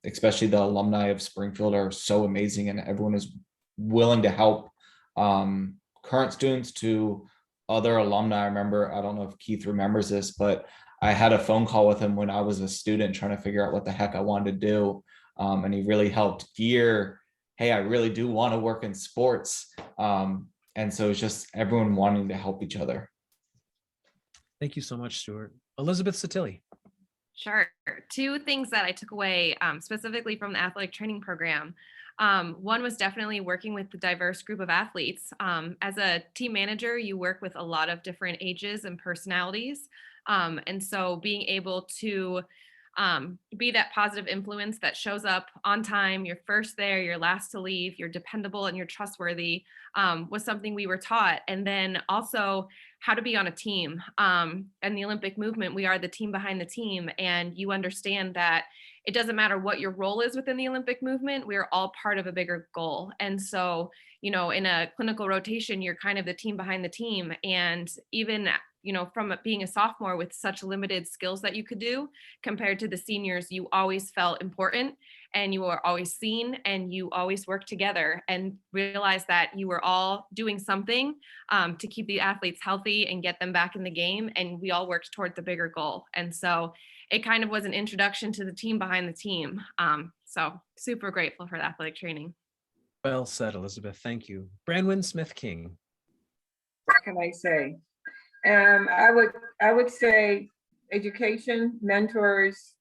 Especially the alumni of Springfield are so amazing, and everyone is willing to help current students to other alumni. I remember, I don't know if Keith remembers this, but I had a phone call with him when I was a student trying to figure out what the heck I wanted to do. And he really helped gear, hey, I really do want to work in sports. And so it's just everyone wanting to help each other.
Thank you so much, Stuart. Elizabeth Satilli.
Sure. Two things that I took away specifically from the athletic training program. One was definitely working with the diverse group of athletes. As a team manager, you work with a lot of different ages and personalities. And so being able to be that positive influence that shows up on time, you're first there, you're last to leave, you're dependable and you're trustworthy, was something we were taught. And then also how to be on a team. And the Olympic movement, we are the team behind the team. And you understand that it doesn't matter what your role is within the Olympic movement, we are all part of a bigger goal. And so, you know, in a clinical rotation, you're kind of the team behind the team. And even, you know, from being a sophomore with such limited skills that you could do compared to the seniors, you always felt important and you were always seen and you always worked together and realized that you were all doing something to keep the athletes healthy and get them back in the game. And we all worked toward the bigger goal. And so it kind of was an introduction to the team behind the team. So super grateful for the athletic training.
Well said, Elizabeth. Thank you. Branwen Smith King.
What can I say? I would say education, mentors,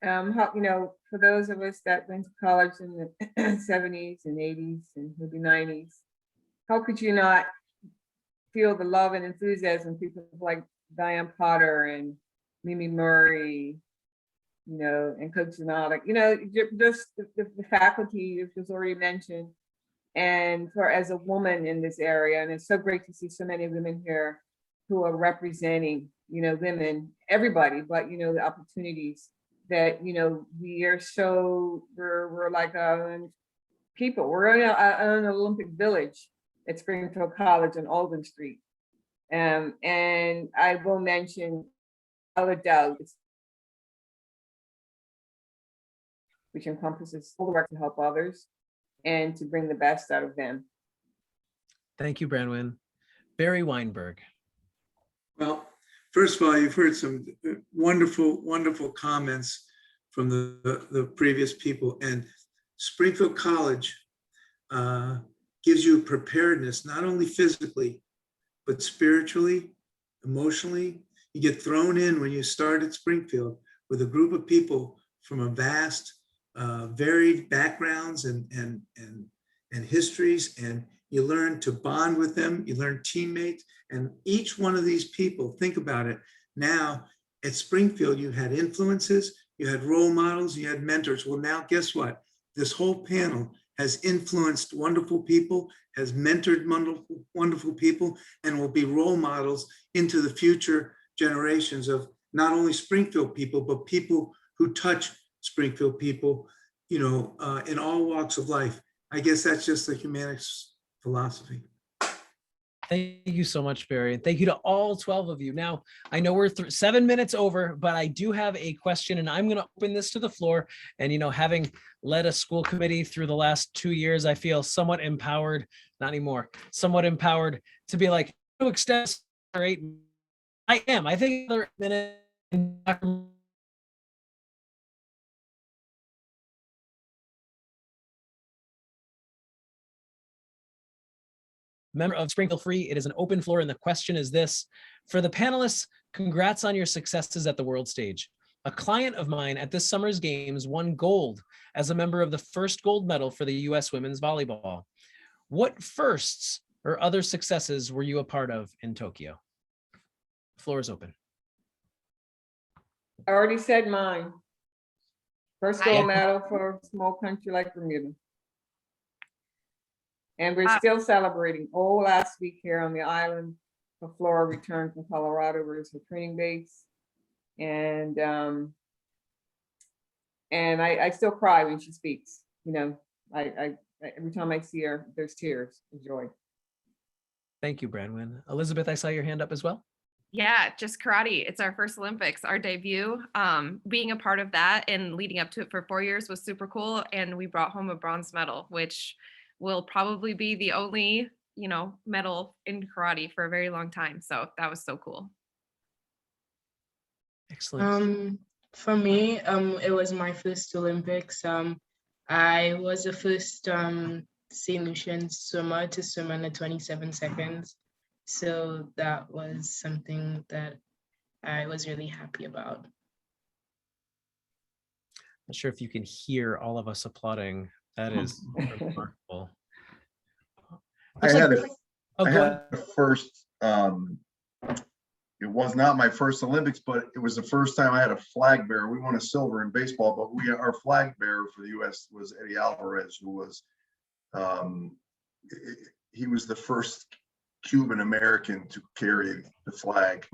you know, for those of us that went to college in the 70s and 80s and maybe 90s, how could you not feel the love and enthusiasm people like Diane Potter and Mimi Murray, you know, and Coach Zanata, you know, just the faculty was already mentioned. And for as a woman in this area, and it's so great to see so many women here who are representing, you know, women, everybody, but, you know, the opportunities that, you know, we are so, we're like people, we're in an Olympic village at Springfield College on Alden Street. And I will mention without a doubt, which encompasses all the work to help others and to bring the best out of them.
Thank you, Branwen. Barry Weinberg.
Well, first of all, you've heard some wonderful, wonderful comments from the previous people, and Springfield College gives you preparedness, not only physically, but spiritually, emotionally. You get thrown in when you start at Springfield with a group of people from a vast, varied backgrounds and histories, and you learn to bond with them, you learn teammates, and each one of these people, think about it, now at Springfield, you had influences, you had role models, you had mentors. Well, now guess what? This whole panel has influenced wonderful people, has mentored wonderful people, and will be role models into the future generations of not only Springfield people, but people who touch Springfield people, you know, in all walks of life. I guess that's just the Humanics philosophy.
Thank you so much, Barry. And thank you to all 12 of you. Now, I know we're 7 minutes over, but I do have a question and I'm going to open this to the floor. And, you know, having led a school committee through the last 2 years, I feel somewhat empowered, not anymore, somewhat empowered to be like, to extend, right? I am. I think another minute. Member of Springfield Free, it is an open floor, and the question is this: for the panelists, congrats on your successes at the world stage. A client of mine at this summer's games won gold as a member of the first gold medal for the U.S. women's volleyball. What firsts or other successes were you a part of in Tokyo? Floor is open.
I already said mine. First gold medal for a small country like Bermuda. And we're still celebrating. Oh, last week here on the island, Flora returned from Colorado, where it's her training base. And I still cry when she speaks. You know, I every time I see her, there's tears of joy.
Thank you, Branwen. Elizabeth, I saw your hand up as well.
Yeah, just karate. It's our first Olympics, our debut. Being a part of that and leading up to it for 4 years was super cool. And we brought home a bronze medal, which will probably be the only, you know, medal in karate for a very long time. So that was so cool.
Excellent.
For me, it was my first Olympics. I was the first St. Lucian swimmer to swim under 27 seconds. So that was something that I was really happy about.
Not sure if you can hear all of us applauding. That is remarkable.
I
Looks
had
like- Oh, go ahead.
a first, it was not my first Olympics, but it was the first time I had a flag bearer. We won a silver in baseball, but our flag bearer for the US was Eddie Alvarez, who was, he was the first Cuban American to carry the flag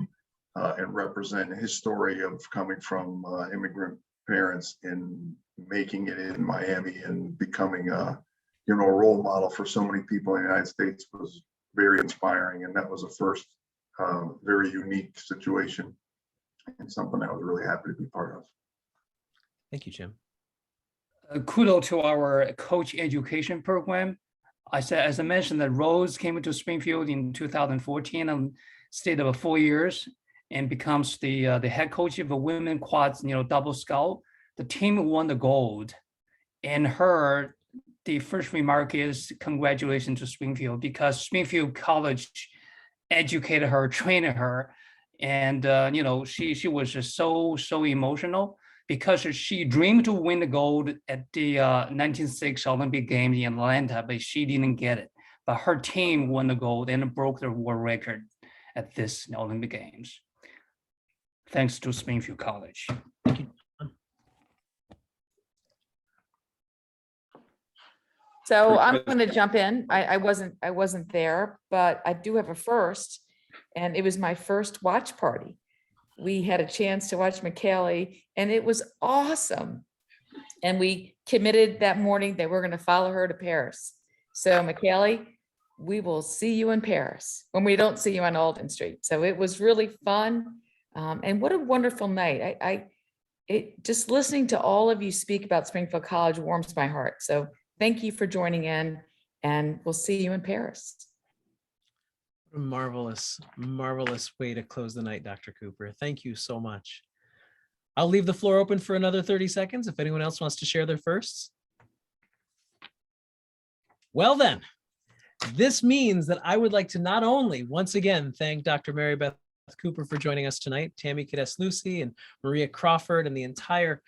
and represent his story of coming from immigrant parents and making it in Miami and becoming a role model for so many people in the United States was very inspiring. And that was a first very unique situation and something I was really happy to be part of.
Thank you, Jim.
Kudos to our coach education program. As I mentioned, that Rose came into Springfield in 2014 and stayed about 4 years and becomes the head coach of a women quads, double sculls. The team won the gold, and the first remark is congratulations to Springfield, because Springfield College educated her, trained her, and she was just so emotional because she dreamed to win the gold at the 1996 Olympic Games in Atlanta, but she didn't get it. But her team won the gold and broke the world record at this Olympic Games. Thanks to Springfield College.
Thank you.
So I'm going to jump in. I wasn't there, but I do have a first, and it was my first watch party. We had a chance to watch McKaylee, and it was awesome. And we committed that morning that we're going to follow her to Paris. So McKaylee, we will see you in Paris when we don't see you on Alden Street. So it was really fun. And what a wonderful night. Just listening to all of you speak about Springfield College warms my heart. So thank you for joining in, and we'll see you in Paris.
What a marvelous, marvelous way to close the night, Dr. Cooper. Thank you so much. I'll leave the floor open for another 30 seconds if anyone else wants to share their firsts. Well then, this means that I would like to not only once again thank Dr. Mary Beth Cooper for joining us tonight, Tammy Cades-Lucy and Maria Crawford and the entire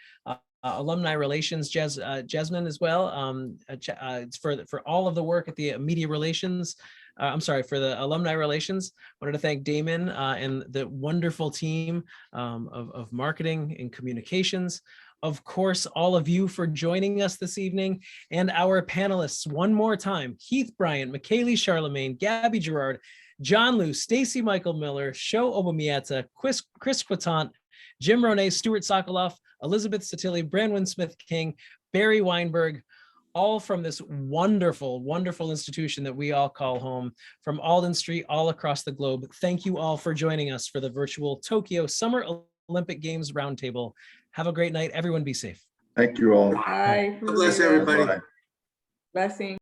Alumni Relations, Jasmine as well. It's for all of the work at the Media Relations. For the Alumni Relations. I wanted to thank Damon and the wonderful team of marketing and communications. Of course, all of you for joining us this evening, and our panelists one more time: Heath Bryant, McKaylee Charlemagne, Gabby Gerard, John Liu, Stacy Michael Miller, Sho Obamiata, Chris Quittant, Jim Ronay, Stuart Sokoloff, Elizabeth Satilli, Branwyn Smith-King, Barry Weinberg, all from this wonderful, wonderful institution that we all call home, from Alden Street all across the globe. Thank you all for joining us for the virtual Tokyo Summer Olympic Games Roundtable. Have a great night. Everyone be safe.
Thank you all.
Bye.
God bless everybody.
Bye.
Blessing.